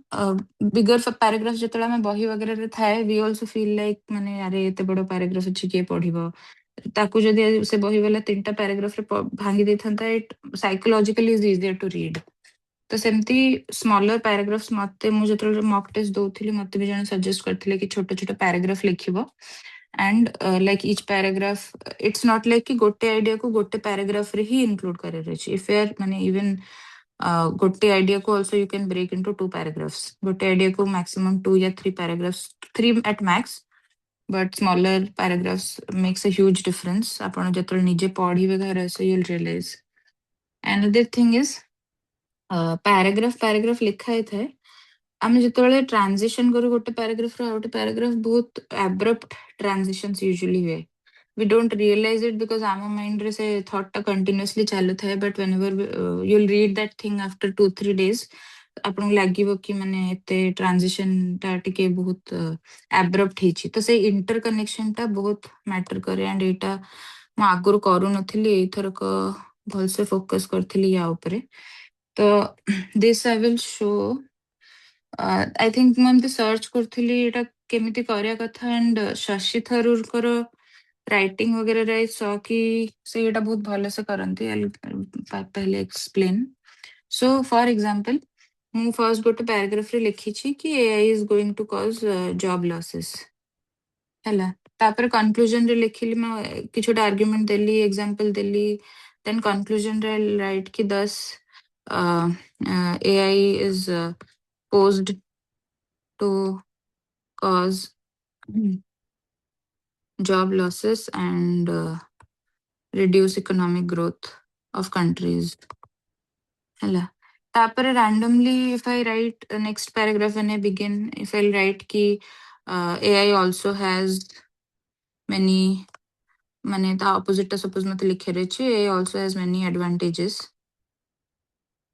बिगर पैराग्राफ जेतला ଆମେ ବହି वगैरह ଥାଏ we also feel like ମାନେ ଆରେ ଏତେ ବଡ paragraph ଅଛି କିଏ ପଢିବ ତାକୁ ଯଦି ସେ ବହି ବାଲା ତିନିଟା paragraph ରେ ଭାଙ୍ଗି ଦେଇଥାନ୍ତା it psychologically is easier to read ତ ସେମିତି ସ୍ମଲର paragraphs ମତେ ମୁଁ ଯେତେବେଳେ mock test ଦଉଥିଲି ମତେ ବି ଜଣେ ସଜେଷ୍ଟ କରିଥିଲେ କି ଛୋଟ ଛୋଟ paragraph ଲେଖିବ and like each paragraph it's not like କି ଗୋଟେ idea କୁ ଗୋଟେ paragraph ରେ ହିଁ include କରିବାର ଅଛି if you are ମାନେ even ଗୋଟେ idea को also you can break into two paragraphs ଗୋଟେ idea को maximum 2 या 3 paragraphs 3 at max but smaller paragraphs makes a huge difference ଆପଣ ଯେତେବେଳେ ନିଜେ ପଢିବେ ଘରେ so you'll realize another thing is paragraph ଲେଖା ହେଇଥାଏ ଆମେ ଯେତେବେଳେ transition କରୁ ଗୋଟେ paragraph ରୁ ଆଉ ଗୋଟେ paragraph ବହୁତ abrupt transitions usually ହୁଏ we don't realize it because our mind re se thought ta continuously chalu thai but whenever you'll read that thing after 2-3 days ଆପଣଙ୍କୁ ଲାଗିବ କି ମାନେ ଏତେ ଟ୍ରାନଜିସନ ଟା ଟିକେ ବହୁତ ଆବ୍ରପ୍ଟ ହେଇଛି ତ ସେଇ ଇଣ୍ଟର କନେକ୍ସନ ଟା ବହୁତ ମ୍ୟାଟର କରେ ଆଣ୍ଡ ଏଇଟା ମୁଁ ଆଗରୁ କରୁନଥିଲି ଏଇଥରକ ଭଲସେ ଫୋକସ କରିଥିଲି ୟା ଉପରେ ତ this I will show I think ମୁଁ ଏମିତି ସର୍ଚ୍ଚ କରୁଥିଲି ଏଇଟା କେମିତି କରିବା କଥା ଆଣ୍ଡ ଶଶି ଥରୁରଙ୍କର राइटिंग वगैरह रे सो कि से एटा बहुत भले से करंती पहले एक्सप्लेन सो फॉर एग्जांपल मु फर्स्ट गोटे पैराग्राफ रे लिखी छी कि AI is going to cause job losses हैला तापर कंक्लूजन रे लिखिली मैं किछोटा आर्गुमेंट देली एग्जांपल देली देन कंक्लूजन रे राइट कि 10 AI is posed to cause job losses and reduce economic growth of countries. Hala. Tapare randomly, if I write the next paragraph when I begin, if I'll write ki AI also has many, mane the opposite ta suppose mate likhe rechi, AI also has many advantages.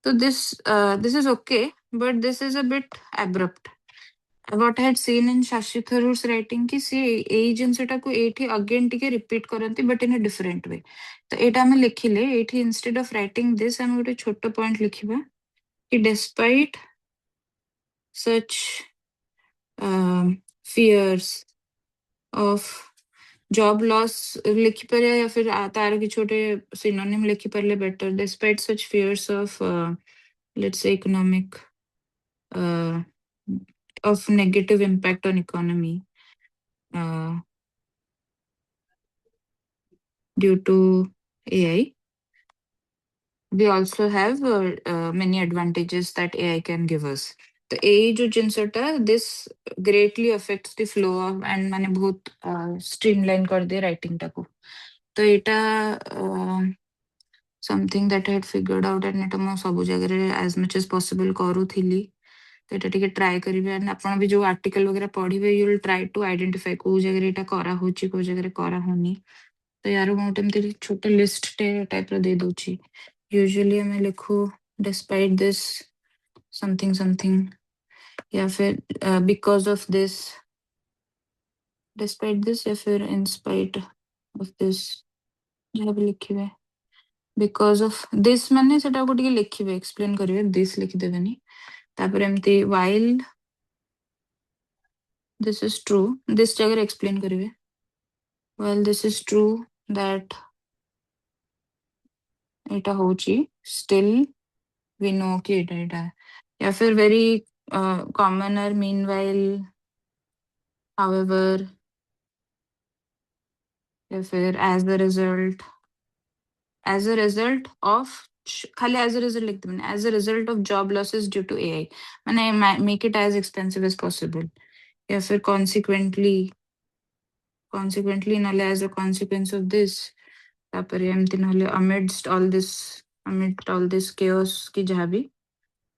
So this is okay, but this is a bit abrupt. What I had seen in Shashi Tharoor's writing कि सी एई जिनसटा को एठी again टिके repeat करंती but in a different way तो एटा हमें लिखिले एठी instead of writing this हम गोटे छोट पॉइंट लिखिबा कि despite such fears of job loss लिखि पारे या फिर तार कि छोटे सिनोनिम लिखि Parle better despite such fears of let's say economic of negative impact on economy due to AI. We also have many advantages that AI can give us. The AI जो जिनसटा this greatly affects the flow of and माने बहुत streamline कर दे writing टाको. तो एटा something that I had figured out and एटा मैं सब जगह रे as much as possible करूथिली. तो एटा टिके ट्राई करिवे and आपण भी जो आर्टिकल वगैरह पढ़िवे you will try to identify को जगह रे एटा करा होची को जगह रे करा होनी. तो यार ମୁଁ ଏମିତି ଛୋଟ ଲିଷ୍ଟ ଟେ ଟାଇପ ର ଦେଇ ଦଉଛି यूजुअली हमें लिखो डिस्पाइट दिस समथिंग समथिंग या फिर because of this despite this या फिर इन स्पाइट ऑफ दिस जहाँ भी लिखिबे बिकॉज ऑफ दिस माने सेटा को टिके लिखिबे एक्सप्लेन करिवे दिस लिखि देबेनी तापर एमती while this is true this जगह एक्सप्लेन करिवे while this is true that एटा होची स्टिल we know कि एटा है या फिर very commoner meanwhile however या फिर as a result of खाली as a result लिख देबे as a result of job losses due to AI माने make it as expensive as possible या फिर consequently नले as a consequence of this तापर एमती नले amidst all this chaos की जहाँ भी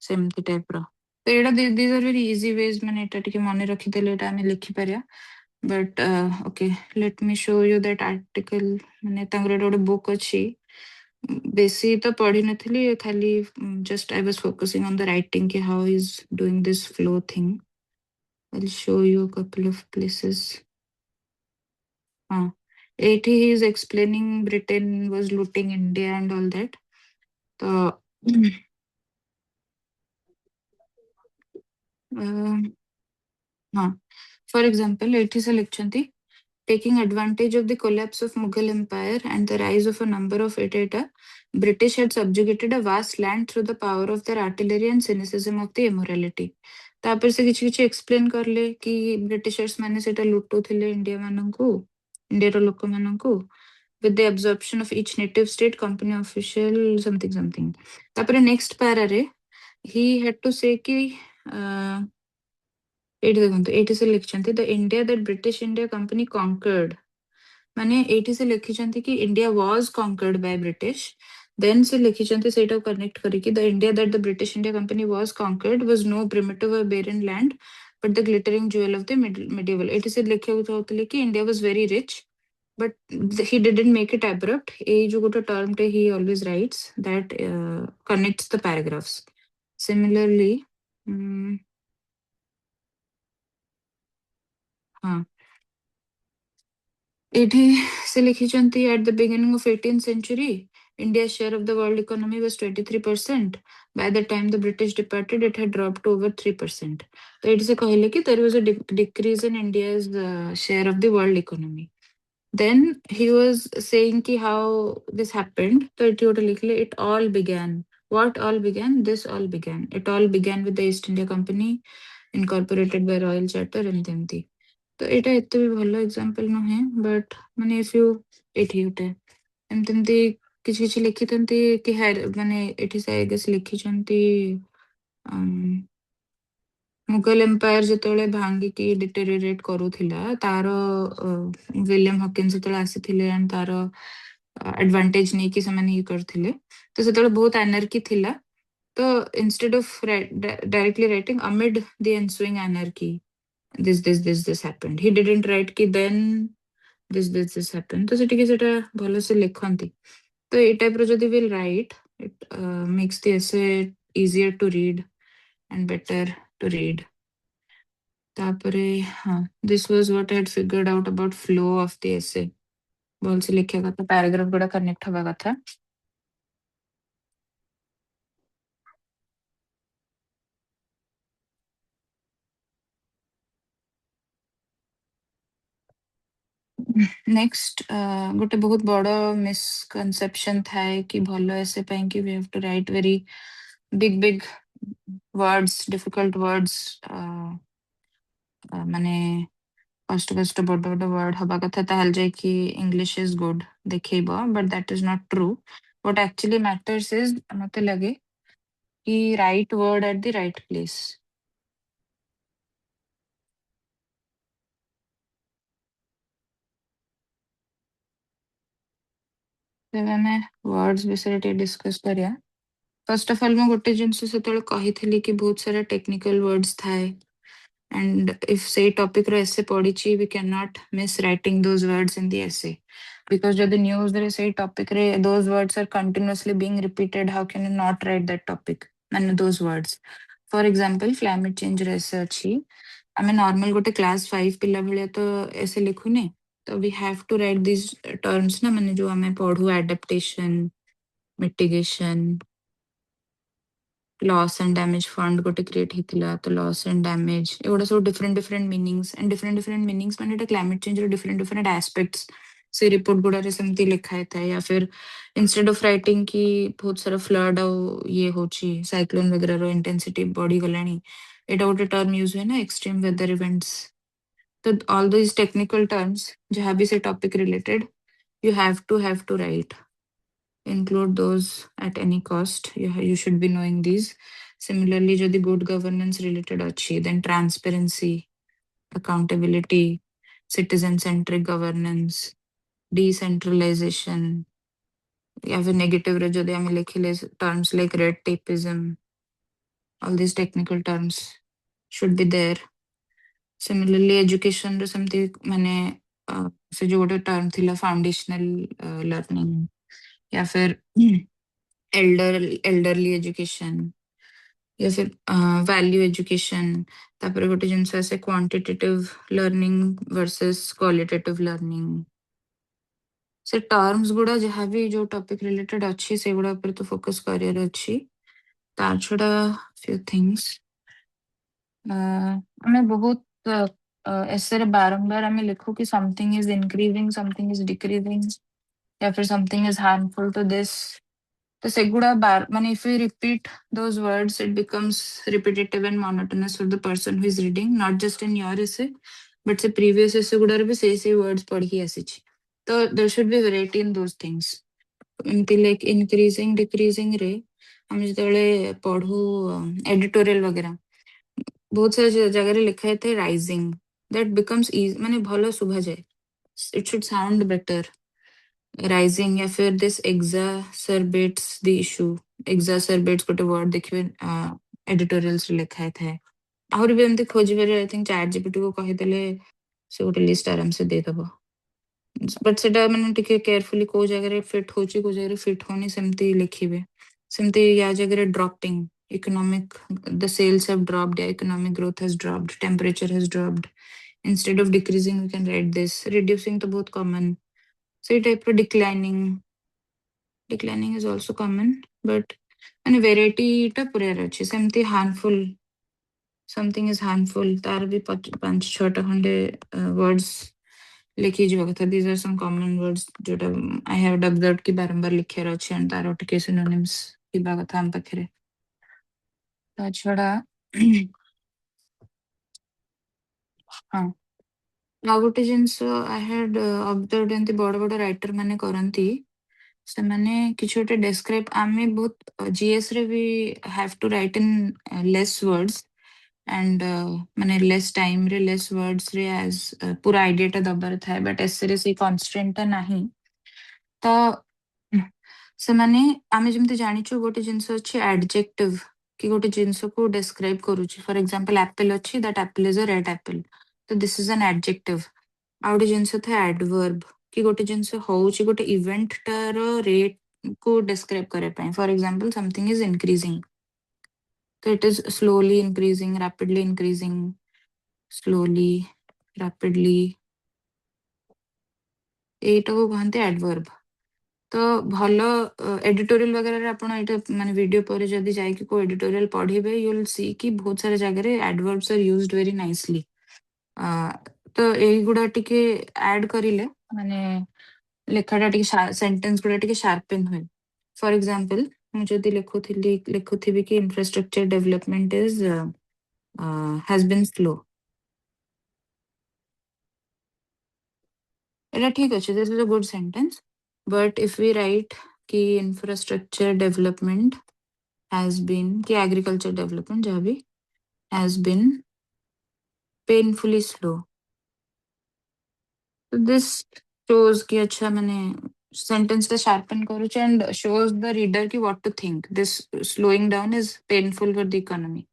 सेमती टाइप रो तो एटा these are very easy ways माने एटा टिके मने रखि देले एटा हमें लिखि परिया but okay let me show you that article माने तांगर गोटे बुक अछि बेसी तो पढ़ी नथिली खाली just I was focusing on the writing कि how is doing this flow thing I'll show you a couple of places हाँ 8 he is explaining Britain was looting India and all that. So, uh, for example, 80 se likhchanti, taking advantage of the collapse of Mughal Empire and the rise of a number of Etata, British had subjugated a vast land through the power of their artillery and cynicism of the immorality. तापर से किछि किछि explain करले कि Britishers माने सेटा लुटुथिले India मानंकु India लोक मानंकु with the absorption of each native state company official something something तापर next para रे he had to say कि एठी देखंतु एठी से लिखचंती the India that British India Company conquered माने एठी से लिखिचंती कि India was conquered by British then से लिखिचंती सेटा कनेक्ट करी कि the India that the British India company was conquered was no primitive or barren land but the glittering jewel of the medieval एठी से लिखिବାକୁ चाहतले कि India was very rich but he didn't make it abrupt ए जो गोटे term टे he always writes that connects the paragraphs similarly हाँ एठी से लिखिचंती at the beginning of 18th century India's share of the world economy was 23%. By the time the British departed, it had dropped to over 3%. तो एठी से कहले कि there was a decrease in India's share of the world economy. Then he was saying ki how this happened. So it literally it all began. What all began? This all began. It all began with the East India Company, incorporated by Royal Charter and Dimti. तो ଏଇଟା ଏତେ ବି ଭଲ example ନୁହେଁ but ମାନେ if you ଏଠି ଗୋଟେ ଏମିତି ଏମିତି କିଛି କିଛି ଲେଖିଥାନ୍ତି କି ମାନେ ଏଠି ସେ ଆଇ ଗେସ୍ ଲେଖିଛନ୍ତି ମୁଗଲ ଏମ୍ପାୟାର ଯେତେବେଳେ ଭାଙ୍ଗିକି ଡିଟେରିରେଟ୍ କରୁଥିଲା ତାର ୱିଲିୟମ ହକିନ୍ସ ଯେତେବେଳେ ଆସିଥିଲେ ଆଣ୍ଡ ତାର ଆଡଭାଣ୍ଟେଜ ନେଇକି ସେମାନେ ଇଏ କରିଥିଲେ ତ ସେତେବେଳେ ବହୁତ ଆନାର୍କି ଥିଲା ତ instead of directly writing amid the ensuing anarchy this happened he didn't write ki then this happened ତ ସେଠିକି ସେଟା ଭଲସେ ଲେଖନ୍ତି ତ ଏଇ ଟାଇପର ଯଦି we'll write it makes the essay easier to read and better to read ତାପରେ ହଁ this was what I had figured out about flow of the essay ଭଲସେ ଲେଖିବା କଥା paragraph ଗୁଡା connect ହବା କଥା नेक्स्ट ଗୋଟେ ବହୁତ ବଡ ମିସକନସେପସନ ଥାଏ କି ଭଲ ଏସେ ପାଇଁ କି we have to write very big words difficult words ମାନେ କଷ୍ଟ କଷ୍ଟ ବଡ ବଡ ୱାର୍ଡ ହବା କଥା ତାହେଲେ ଯାଇକି ଇଂଲିଶ ଇଜ ଗୁଡ ଦେଖେଇବ but that is not true what actually matters is ମତେ ଲାଗେ କି right word at the right place ତେବେ ଆମେ words ବିଷୟରେ ଟିକେ ଡିସ୍କସ କରିବା ଫାର୍ଷ୍ଟ ଅଫ ଅଲ୍ ମୁଁ ଗୋଟେ ଜିନିଷ ସେତେବେଳେ କହିଥିଲି କି ବହୁତ ସାରା ଟେକ୍ନିକାଲ ୱାର୍ଡସ୍ ଥାଏ and if say topic ର essay ପଢିଛି we cannot miss writing those words in the essay because ଯଦି news ରେ say topic ରେ those words are continuously being repeated how can you not write that topic ମାନେ those words for example climate change ର essay ଅଛି ଆମେ normal ଗୋଟେ class 5 ପିଲା ଭଳିଆ ତ essay ଲେଖୁନେ ତ we have to write these terms ନା ମାନେ ଯୋଉ ଆମେ ପଢୁ adaptation mitigation loss and damage fund ଗୋଟେ କ୍ରିଏଟ ହେଇଥିଲା ତ loss and damage ଏଗୁଡା ସବୁ different meanings and different meanings ମାନେ ଏଟା climate change ର different aspects ସେ ରିପୋର୍ଟ ଗୁଡାରେ ସେମିତି ଲେଖା ହେଇଥାଏ या फिर instead of writing କି ବହୁତ ସାରା flood ଆଉ ଇଏ ହଉଛି ସାଇକ୍ଲୋନ वगैरह intensity ବଢି ଗଲାଣି ଏଟା ଗୋଟେ ଟର୍ମ ୟୁଜ ହୁଏ ନା extreme weather events ତ all these technical terms ଯାହା ବି ସେ topic related you have to write include those at any cost. You should be knowing these. Similarly, যদি good governance related ଅଛି, then transparency, accountability, citizen-centric governance, decentralization, या फिर negative ରେ ଯଦି ଆମେ ଲେଖିଲେ terms like red tapeism, all these technical terms should be there. Similarly, education ରେ ସେମିତି ମାନେ ସେ ଯୋଉ ଗୋଟେ term ଥିଲା foundational learning या फिर elderly education या फिर value education तापर गोटे जिनस आसे quantitative learning versus qualitative learning से टर्म्स गुड़ा जहाँ भी जो टॉपिक रिलेटेड अच्छी से गुड़ा पर तो फोकस करियर अच्छी ता छड़ा फ्यू थिंग्स हमें बहुत ऐसे बारंबार हमें लिखो कि something is increasing something is decreasing या फिर something is harmful to this तो सेगुड़ा बार माने if we repeat those words it becomes repetitive and monotonous for the person who is reading not just in your essay but से previous essay गुड़ा भी से words पढ़ी आसीची तो there should be variety in those things एमती like increasing decreasing रे हम जेतेबेले पढ़ू एडिटोरियल वगैरह बहुत सारे जगह लिखा थे राइजिंग दैट बिकम्स माने भलो शुभा जाए it should sound better rising या फिर this exacerbates the issue exacerbates गोटे वर्ड देखिए एडिटोरियल्स रे लिखा था आहुरी भी एमती खोजी पारे आई थिंक चैट जीपीटी को कहि देले से गोटे लिस्ट आराम से दे दबो बट सेटा माने टिके केयरफुली को जगह रे फिट होची को जगह रे फिट होनी सेमती लिखिबे सेमती या जगह रे dropping economic the sales have dropped the economic growth has dropped temperature has dropped instead of decreasing we can write this reducing तो बहुत common so type of declining is also common but माने variety टा पूरे अच्छे सेमती harmful something is harmful तार भी पांच छटा खंडे words लिखी जो कथा these are some common words जोटा I have observed कि बारंबार लिखे रहे हैं तार टिके synonyms की कथा हम पाखरे ता छड़ा हाँ ଆଉ ଗୋଟେ ଜିନିଷ I had observed ଏମିତି ବଡ ବଡ ରାଇଟର ମାନେ କରନ୍ତି ସେମାନେ କିଛି ଗୋଟେ ଡେସ୍କ୍ରାଇବ ଆମେ ବହୁତ GS ରେ ବି have to write in less words and ମାନେ less time ରେ less words ରେ as ପୁରା ଆଇଡିଆ ଟା ଦବାର ଥାଏ ବଟ୍ ଏସେ ରେ ସେଇ କନଷ୍ଟ୍ରେଣ୍ଟ ଟା ନାହିଁ ତ ସେମାନେ ଆମେ ଯେମିତି ଜାଣିଛୁ ଗୋଟେ ଜିନିଷ ଅଛି adjective କି ଗୋଟେ ଜିନିଷକୁ describe କରୁଛି ଫର ଏକ୍ସାମ୍ପଲ apple ଅଛି that apple is a red apple ତ this is an adjective ଆଉ ଗୋଟେ ଜିନିଷ ଥାଏ adverb କି ଗୋଟେ ଜିନିଷ ହଉଛି ଗୋଟେ ଇଭେଣ୍ଟ ଟାର ରେଟ୍ କୁ describe କରିବା ପାଇଁ ଫର ଏକ୍ସାମ୍ପଲ something is increasing ତ it is slowly increasing rapidly increasing slowly rapidly ଏଇଟାକୁ କହନ୍ତି adverb ତ ଭଲ ଏଡିଟୋରିଆଲ वगैरह ଆପଣ ଏଇଟା ମାନେ ଭିଡିଓ ପରେ ଯଦି ଯାଇକି କୋ ଏଡିଟୋରିଆଲ ପଢିବେ you will see କି ବହୁତ ସାରା ଜାଗାରେ adverbs are used very nicely ତ ଏଇଗୁଡା ଟିକେ ଆଡ କରିଲେ ମାନେ ଲେଖାଟା ଟିକେ ସେଣ୍ଟେନ୍ସ ଗୁଡା ଟିକେ sharpen ହୁଏ ଫର ଏକ୍ସାମ୍ପଲ ମୁଁ ଯଦି ଲେଖୁଥିବି କି infrastructure development is has been slow ଏଟା ଠିକ ଅଛି this is a good sentence but if we write कि infrastructure development has been कि agriculture development जहाँ भी has been painfully slow so this shows कि अच्छा मैंने sentence टा sharpen करूँ and shows the reader कि what to think this slowing down is painful for the economy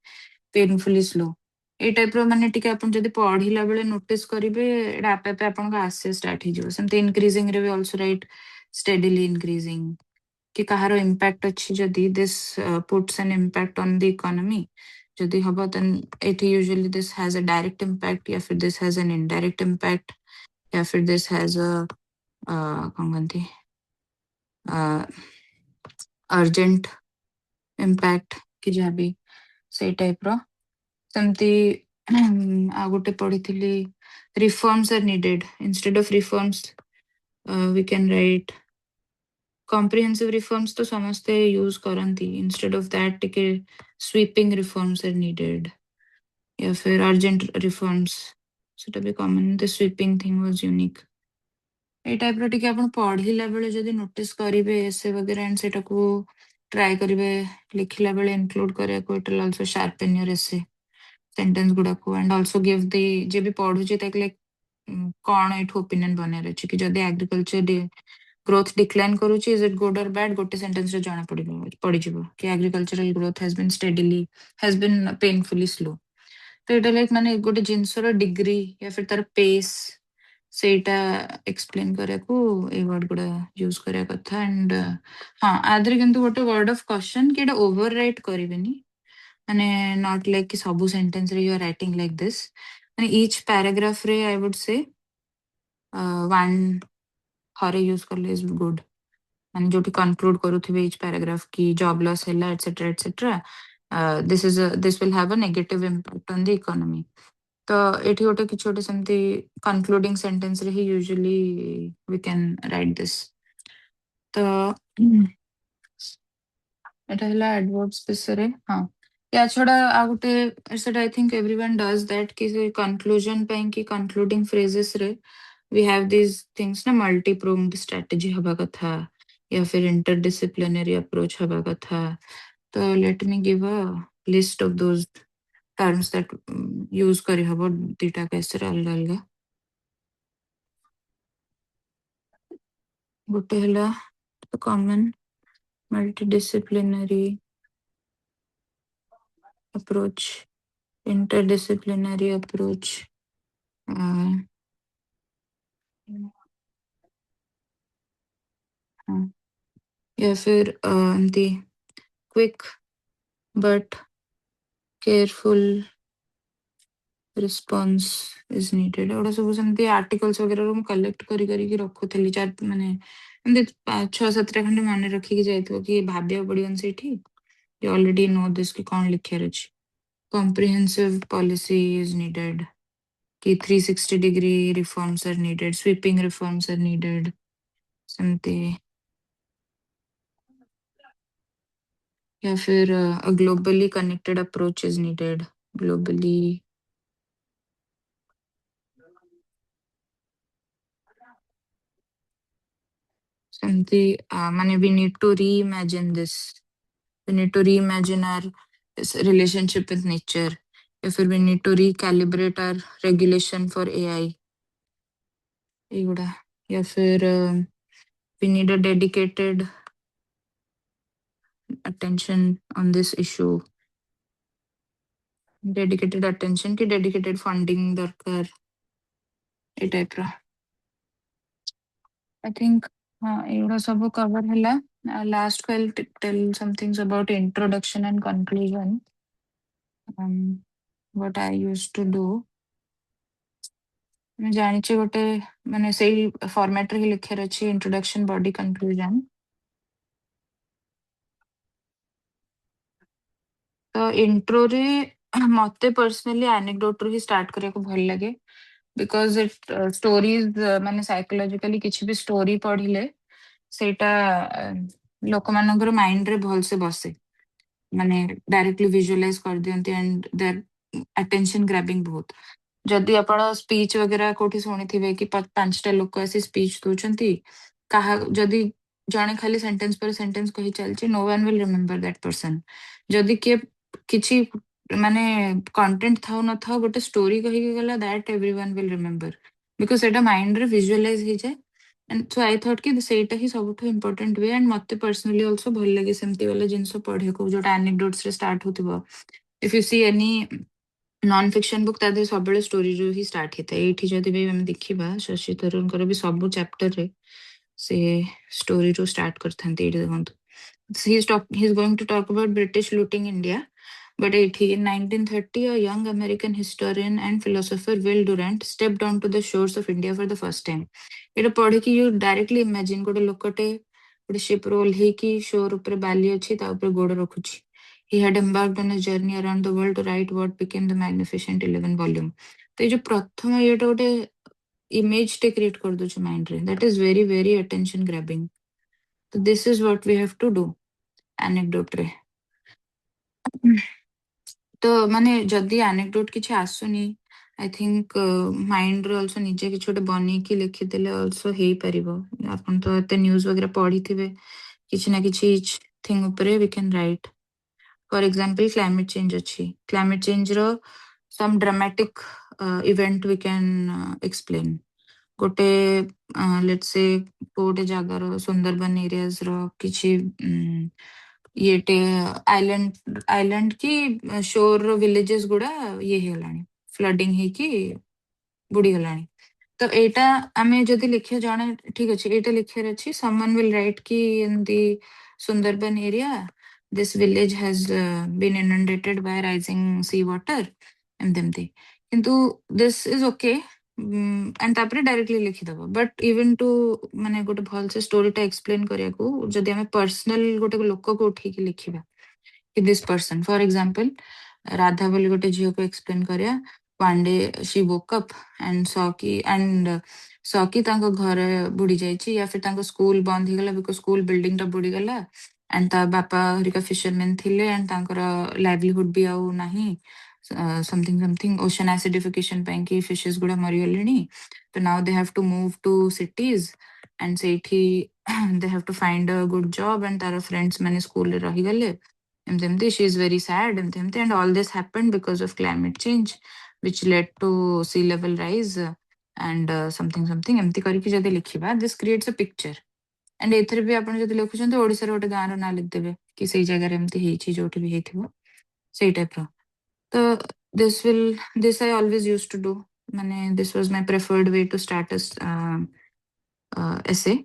painfully slow এই ଟାଇପ ର ମାନେ ଟିକେ ଆପଣ ଯଦି ପଢିଲା ବେଳେ ନୋଟିସ କରିବେ ଏଇଟା ଆପେ ଆପେ ଆପଣଙ୍କ ଆସିବା ଷ୍ଟାର୍ଟ ହେଇଯିବ ସେମିତି ଇନକ୍ରିଜିଂ ରେ ବି ଅଲସୋ ରାଇଟ୍ steadily increasing कि କାହାର impact ଅଛି ଯଦି this puts an impact on the economy ଯଦି ହବ then it usually this has a direct impact या फिर this has an indirect impact या फिर this has a कौन कहती urgent impact कि ଯାହା ବି ସେଇ ଟାଇପ ର ସେମିତି ଆଉ ଗୋଟେ ପଢିଥିଲି reforms are needed instead of reforms we can write comprehensive reforms तो समझते यूज करती instead of that टिके sweeping reforms are needed या फिर urgent reforms सेटा भी common the sweeping thing was unique এই टाइप ର ଟିକେ ଆପଣ ପଢିଲା ବେଳେ ଯଦି ନୋଟିସ କରିବେ ଏସେ वगैरह एंड ସେଟାକୁ ट्राई କରିବେ ଲେଖିଲା ବେଳେ ଇନକ୍ଲୁଡ କରିବାକୁ it will also sharpen your essay sentence ଗୁଡାକୁ and also give the जे भी ପଢୁଛି ତାକୁ like କଣ ଏଠୁ ଓପିନିଅନ ବନେଇବାର ଅଛି କି ଯଦି agriculture growth decline କରୁଛି is it good or bad ଗୋଟେ ସେଣ୍ଟେନ୍ସ ରେ ଜଣା ପଡିଯିବ କି agricultural growth has been painfully slow ତ ଏଇଟା ଲାଇକ ମାନେ ଗୋଟେ ଜିନିଷର ଡିଗ୍ରୀ या फिर ତାର ପେସ୍ ସେଇଟା ଏକ୍ସପ୍ଲେନ କରିବାକୁ ଏଇ ୱାର୍ଡ ଗୁଡା ୟୁଜ କରିବା କଥା ଆଣ୍ଡ ହଁ ଆଦେହରେ କିନ୍ତୁ ଗୋଟେ ୱାର୍ଡ ଅଫ କସନ କି ଏଇଟା ଓଭର ରାଇଟ୍ କରିବେନି ମାନେ ନଟ୍ ଲାଇକ୍ କି ସବୁ ସେଣ୍ଟେନ୍ସ ରେ you are writing like this ମାନେ ଇଚ୍ ପାରାଗ୍ରାଫ ରେ ଆଇ ୱୁଡ ସେ ୱାନ୍ हरे यूज कर ले इज गुड माने जो कंक्लूड करूथिबे इच पैराग्राफ की जॉब लॉस हैला etcetera this will have a negative impact on the economy तो एठी गोटे किछ गोटे सेमती कंक्लूडिंग सेंटेंस रे ही usually we can write this तो एटा हला एडवर्ब्स विषय हाँ या छोड़ा आ गोटे सेटा I think everyone does that कि कंक्लूजन पे कि कंक्लूडिंग फ्रेजेस रे वी हैव दीज थिंग्स ना मल्टी प्रोंग्ड स्ट्रेटजी हवा कथा या फिर इंटरडिसिप्लिनरी अप्रोच हवा कथा तो let me give a list of those terms that use करी हबो दीटा कैसे अलग अलग गोटे हला common multidisciplinary approach interdisciplinary approach हाँ, या फिर the quick but careful response is needed एगुड़ा सब सेमती आर्टिकल्स वगैरह मैं कलेक्ट करी करी रखुली चार माने एमती 6-7 खंड मन रखिकी जाइथिबो कि भाबिया पड़ियन सेठी you already know this कि कौन लिखियार अछि comprehensive policy is needed कि 360 degree reforms are needed sweeping reforms are needed सेमती या फिर a globally connected approach is needed globally सेमती माने we need to reimagine this we need to reimagine our relationship with nature या फिर we need to recalibrate our regulation for AI एगुड़ा या फिर we need a dedicated attention on this issue dedicated attention की dedicated funding दरकार ए type रा I think एगुड़ा सब cover हैला last I'll tell some things about introduction and conclusion what I used to do मैं जानिचे गोटे माने सही फॉर्मेट रे ही लिखे रछि इंट्रोडक्शन बॉडी कंक्लूजन तो इंट्रो रे मते पर्सनली एनेक्डोट रो ही स्टार्ट करे को भल लगे बिकॉज इट स्टोरीज माने साइकोलॉजिकली किछि भी स्टोरी पढिले सेटा लोक मानकर माइंड रे भल से बसे माने डायरेक्टली विजुअलाइज कर दियंती एंड देयर अटेंशन ग्रैबिंग बहुत जदि आपण स्पीच वगैरह कोठी सुनिथिबे कि 5टा लोक आसी स्पीच दोचंती कहा जदि जणे खाली सेंटेंस पर सेंटेंस कहि चलची no one will remember that person जदि के किछि माने कंटेंट थाउ न थाउ गोटे स्टोरी कहि के गला that everyone will remember because Etah mind रे विजुअलाइज हे जाय एंड सो आई थॉट कि सेटा ही सबठो इंपोर्टेंट वे एंड मते पर्सनली आल्सो भल लगे सेमती वाला जिंस पढे को जोटा एनेक्डोट्स रे स्टार्ट होतिबो if you see any non fiction book तादे सबले स्टोरी रो ही स्टार्ट हेता एठी जदि भी हम देखिबा शशि थरूरकर भी सब चैप्टर रे से स्टोरी रो स्टार्ट करथांती एठी देखंतु he is going to talk about British looting India but in 1930 a young American historian and philosopher Will Durant stepped onto the shores of India for the first time एटा पढे कि you directly imagine गोटे लोकटे गोटे ship role हे कि शोर ऊपर बाली अछि ता ऊपर गोड़ रखुछि he had embarked on a journey around the world to write what became the magnificent 11 volume तो ये जो प्रथम ये गोटे इमेज टे क्रिएट कर दोछ माइंड रे that is very very attention grabbing तो this is what we have to do anecdote रे तो माने जदी एनेक्डोट किछि आसुनी आई थिंक माइंड रे आल्सो निजे कि छोटे बनी कि लिखि देले आल्सो हेई परिबो आपन तो एते न्यूज़ वगैरह पढी थिबे किछि ना किछि थिंग ऊपर we can write for example climate change अच्छी क्लाइमेट चेंज रो some dramatic event we can explain गोटे लेट्स से गोटे जगार सुंदरबन एरियाज रो किछि येटे आइलैंड आइलैंड की शोर विलेजेस गुड़ा ये हेलानी फ्लडिंग हे कि बुडी गलानी तो एटा आमे जदि लिखे जाने ठीक अछि एटा लिखे अछि someone will write कि in the Sundarban area this village has been inundated by rising sea water and them thing किंतु this is okay एंड तापर डायरेक्टली लिखिदब बट इवन टू माने गोटे भल से स्टोरीटा एक्सप्लेन करिया को जदि हमें पर्सनल गोटे लोक को उठी के लिखिबा कि this person for example Radha बोली गोटे झील को एक्सप्लेन करिया one day she woke up and saw की घर बुड़ी जाइए या फिर स्कूल बंद हो गला बिकॉज स्कूल बिल्डिंग टा बुड़ी गला एंड ता बापा हरिका फिशरमैन थिले एंड तांकर लाइवलीहुड भी आउ नाही समथिंग समथिंग ओशन एसिडिफिकेशन ପାଇଁ कि फिशेस गुड़ा मरीगलेनी तो now they have to move to cities and सेठी they have to find a good job and तार फ्रेंड्स माने स्कूल रे रही गले एमती शी इज वेरी सैड एमती and all this happened because of climate change which led to sea level rise and something something एमती करके जदि लिखिबा this creates a picture and एथरे भी आपण जदि लिखुछन तो ओडिसा रे गोटे गाँ रो ना लिख देबे कि सेई जगह रे एमती हेछि जोठी भी हेथिबो सेई टाइप रो तो this I always used to do माने this was my preferred way to start a essay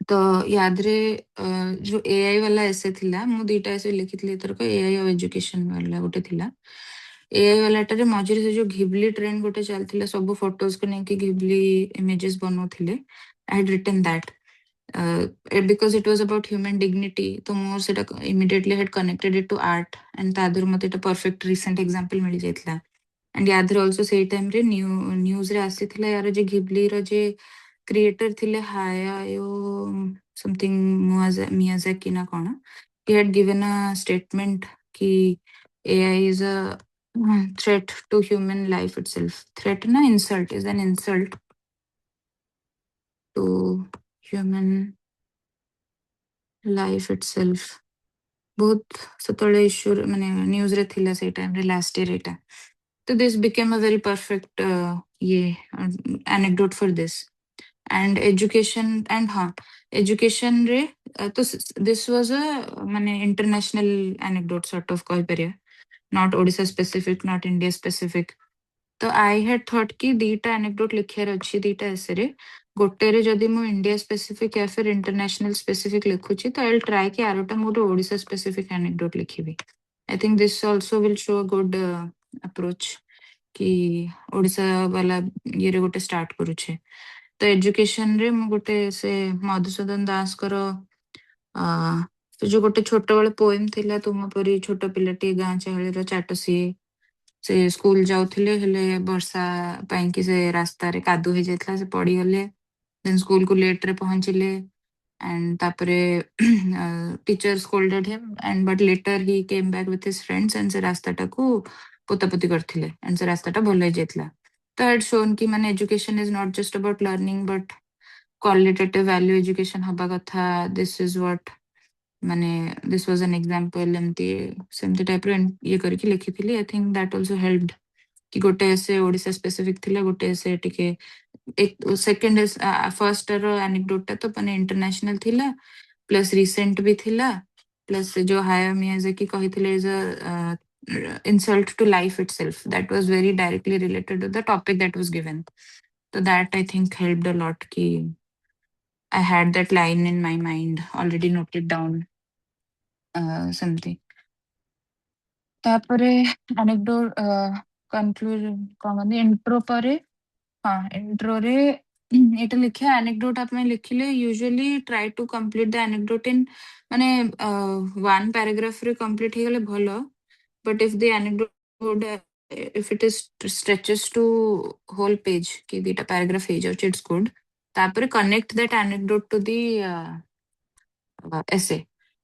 तो याद रे जो एआई वाला ऐसे थिला मु दुईटा ऐसे लिखितली एथरक एआई और एजुकेशन वाला गोटे थिला एआई वालाटारे मझिरे से जो घिबली ट्रेंड गोटे चलथिला सब फोटोज को नेकी घिबली इमेजेस बनौथिले I had written that because it was about human dignity तो मोर सेटा immediately had connected it to art and तादर मते एटा perfect recent example मिली जाइतला एंड याद रे also सेई टाइम रे न्यूज रे आसीथिला यार जे घिबली रो जे क्रिएटर थिले हायायो समथिंग मियाजाकी ना कोन he had given a statement कि AI is a threat to human life itself. Threat na insult is an insult to human life itself. बहुत सतळे इश्यू माने news रे थिला से टाइम रे लास्ट ईयर एटा तो this became a very perfect ये anecdote for this and education and हाँ एजुकेशन रे तो दिस वाज अ माने इंटरनेशनल एनेक्डोट सॉर्ट ऑफ कहि परिया not Odisha specific not India specific तो आई हैड थॉट कि दीटा एनेक्डोट लिखियार अच्छी दीटा ऐसे रे गोटे रे जदि मु इंडिया स्पेसिफिक या फिर इंटरनेशनल स्पेसिफिक लिखुची तो आई ट्राई कि आरोटा मु ओडिसा स्पेसिफिक एनेक्डोट लिखिबी I think this also will show a good approach कि ओडिसा वाला ये रे गोटे स्टार्ट करूछे तो एजुकेशन रे मु गोटे से मधुसूदन दास करो से जो गोटे छोट बेले पोएम थिला तुम परी छोट पिलाटी गाँ चाहली रो चाट से स्कूल जाउथिले हेले वर्षा ପାଇଁ कि से रास्ता रे कादू हे जाइतला से पड़ी गले देन स्कूल को लेट रे पहुंचिले एंड तापरे teacher scolded him and but later he came back with his friends and से रास्ताटा को पोतापोती करथिले एंड से रास्ताटा भल हे जाइतला तो हैड शोन कि माने education is not just about learning but qualitative value education हबा कथा दिस इज व्हाट माने दिस वाज एन एग्जांपल एमती सेमती टाइप रो ये करके लिखिथिली I think that also helped कि गोटे ऐसे ओडिसा स्पेसिफिक थिला गोटे ऐसे टिके एक सेकंड फर्स्ट रो एनेक्डोटा तो माने इंटरनेशनल थिला प्लस रिसेंट भी थिला प्लस जो हाया मियाजाकी कहिथिले is a insult to life itself that was very directly related to the topic that was given so that I think helped a lot ki I had that line in my mind already noted down something तापरे anecdote conclude कौन intro परे हाँ intro रे एटा लिखे anecdote आप में लिखिले usually try to complete the anecdote in माने वन पैराग्राफ रे कंप्लीट हे गले भलो but if the anecdote if it is stretches to whole page कि दीटा पैराग्राफ हे जाउछ इट्स गुड तापरे connect that anecdote to the essay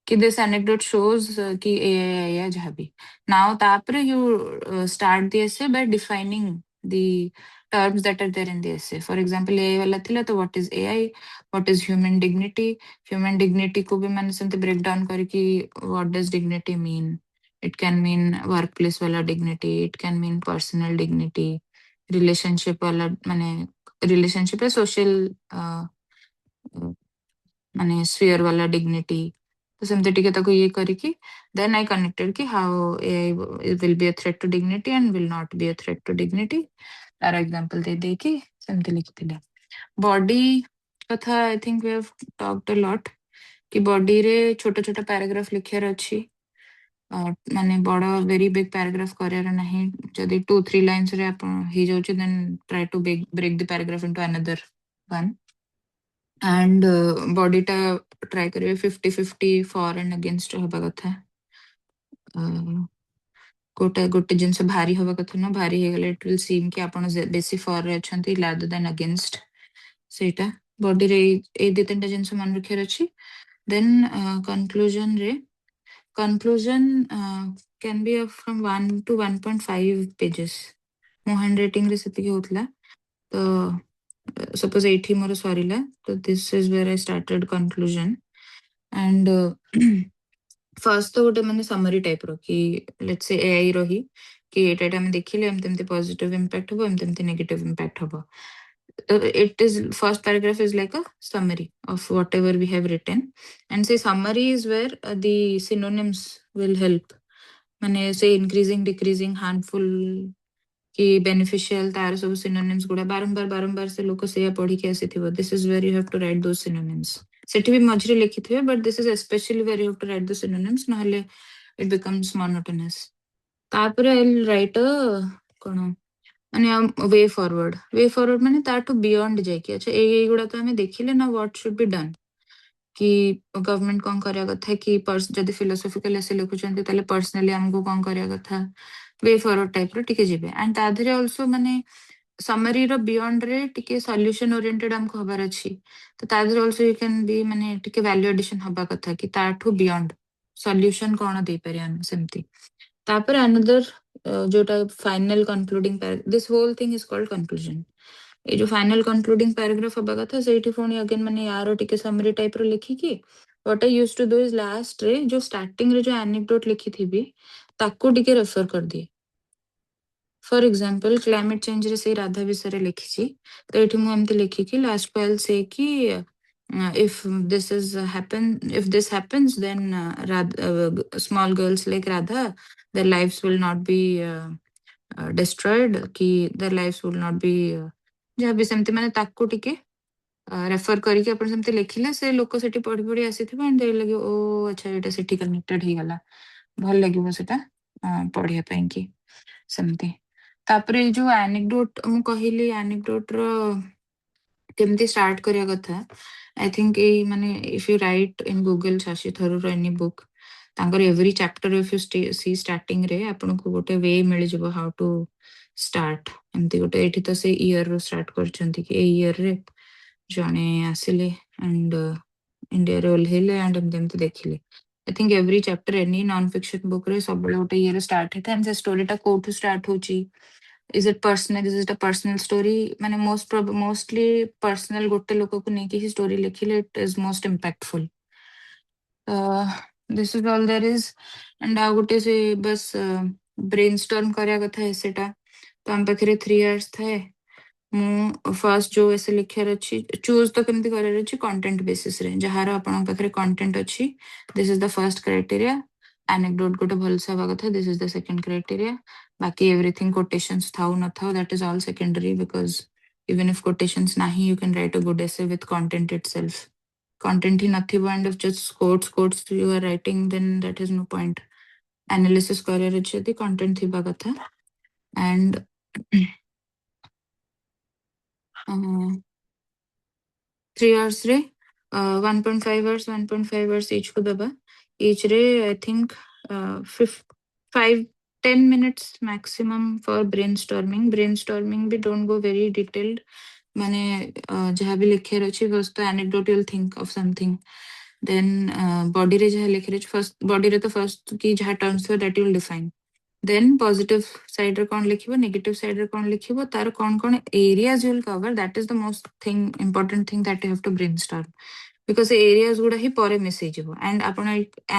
कि this anecdote shows कि या जहाँ भी now तापरे you start the essay by defining the terms that are there in the essay for example AI वाला थिला तो what is AI what is human dignity को भी मैंने सेमते break down करके what does dignity mean it can mean workplace वाला dignity it can mean personal dignity relationship वाला माने relationship है social माने स्फीयर वाला डिग्निटी तो सेमते टिके ताको ये करिकी देन आई कनेक्टेड कि how AI will be a threat to dignity and will not be a threat to dignity तार एग्जांपल दे दे कि सेमते लिखिथिले बॉडी कथा I think we have talked a lot कि बॉडी रे छोटा छोटा पैराग्राफ लिखियार अछि माने बड़ वेरी बिग पैराग्राफ करार ना जदि 2-3 लाइन्स रे आप ही जाउची then try to break the paragraph into another one and body टा ट्राई करिवे 50-50 फॉर एंड अगेंस्ट हबा कथा गोटे गोटे जिनस भारी हवा कथा न भारी हे गले इट विल सीम कि आपण बेसी फॉर रे अछंती रादर देन अगेंस्ट सेटा बॉडी रे ए दे तीनटा जिनस मन रखियर अछि देन कंक्लूजन रे conclusion can be of from 1 to 1.5 pages मो हैंड राइटिंग रे सेति होतला तो सपोज 80 मोर सरीला तो this is where I started conclusion and first तो गोटे माने समरी टाइप रो कि लेट्स से एआई रही कि एटा हम देखिले एमते पॉजिटिव इंपैक्ट हो एमते नेगेटिव इंपैक्ट हो it is first paragraph is like a summary of whatever we have written and say summary is where the synonyms will help माने से increasing decreasing harmful कि beneficial तार सब synonyms गुड़ा बारंबार से लोग से पढ़ी के आसीथिबो this is where you have to write those synonyms सेठी भी मझरे लिखिथिबे but this is especially where you have to write the synonyms नहले it becomes monotonous तापरे I'll write a कोन माने वे फॉरवर्ड माने ताठू बियॉन्ड जाय कि अच्छा ए गुड़ा तो हमें देखिले ना व्हाट शुड बी डन कि गवर्नमेंट कोन करिया कथा कि पर्स जदी फिलोसॉफिकल ऐसे लिखुचंती ताले पर्सनली हमको कोन करिया कथा वे फॉरवर्ड टाइप रो टिके जिवे एंड ताधरे आल्सो माने समरी रो बियॉन्ड रे टिके सॉल्यूशन ओरिएंटेड हमको खबर अछि तो ताधरे आल्सो यू कैन बी माने टिके वैल्यू एडिशन हबा कथा कि ताठू बियॉन्ड सॉल्यूशन कोन दे पारे हम सेमती तापर अनदर जोटा final concluding this whole thing is called conclusion ये जो फाइनल कंक्लूडिंग पैराग्राफ हबा कथा सेठी फोनी अगेन माने यारो टिके समरी टाइप रो लिखी कि what I used to do is last रे जो स्टार्टिंग रे जो एनेक्डोट लिखी थी ताको टिके रेफर कर दिए फॉर एग्जांपल क्लाइमेट चेंज रे से राधा विषय रे लिखी छी तो एठी मु एमते लिखी कि लास्ट पाइल से कि if this happens then small girls like Radha their lives will not be destroyed कि their lives will not be जहाँ भी सेमती माने ताको टिके रेफर करके अपन सेमती लिखिले से लोक सेठी पढ़ी पढ़ी आसीथिबे एंड दे लगे ओ अच्छा एटा सेठी कनेक्टेड ही गला भल लागिबो सेटा पढ़िया पई कि सेमती तापरे जो एनेक्डोट मु कहिली एनेक्डोट रो केमती स्टार्ट करिया कथा आई थिंक ए माने if you write in Google Shashi Tharoor any book तांकर every chapter if you see starting रे आपन को गोटे वे मिल जबो हाउ टू स्टार्ट एमती गोटे एठी तो से ईयर रो स्टार्ट करचंती कि ए ईयर रे जने आसिले एंड इंडिया रे ओल्हेले एंड एमती देखिले I think every chapter any non fiction book रे सब गोटे ईयर स्टार्ट हेता एंड से स्टोरी टा कोठू स्टार्ट होची is it personal is it a personal story माने mostly personal गोटे लोक को नेकी ही story लिखिले it is most impactful this is all there is and आ गोटे से बस brainstorm करिया कथा है सेटा तो हम पाखरे 3 hours थाए मु फर्स्ट जो ऐसे लिखार अच्छी चूज तो केमती करार अच्छी कंटेंट बेसिस रे जहार आपन पाखरे कंटेंट अच्छी this is the first criteria anecdote गोटे भल से हवा कथा this is the second criteria बाकी एवरीथिंग कोटेशंस थाउ न though that is all secondary because even if quotations नाही you can write a good essay with content itself content ही नथिबो and if just quotes you are writing then that is no point analysis करार अच्छी यदि content थिबा कथा and 3 hours रे 1.5 hours 1.5 hours each को दबा each रे I think 5-10 minutes maximum for brainstorming भी don't go very detailed माने जहाँ भी लिखे रही बस तो anecdote you'll think of something then body रे जहाँ लिखे रही first body रे तो first की जहाँ terms हो that you'll define then positive side रे कौन लिखिबो negative side रे कौन लिखिबो तार कौन कौन areas you will cover that is the most important thing that you have to brainstorm because areas गुड़ा ही परे मिसई जिवो and आपण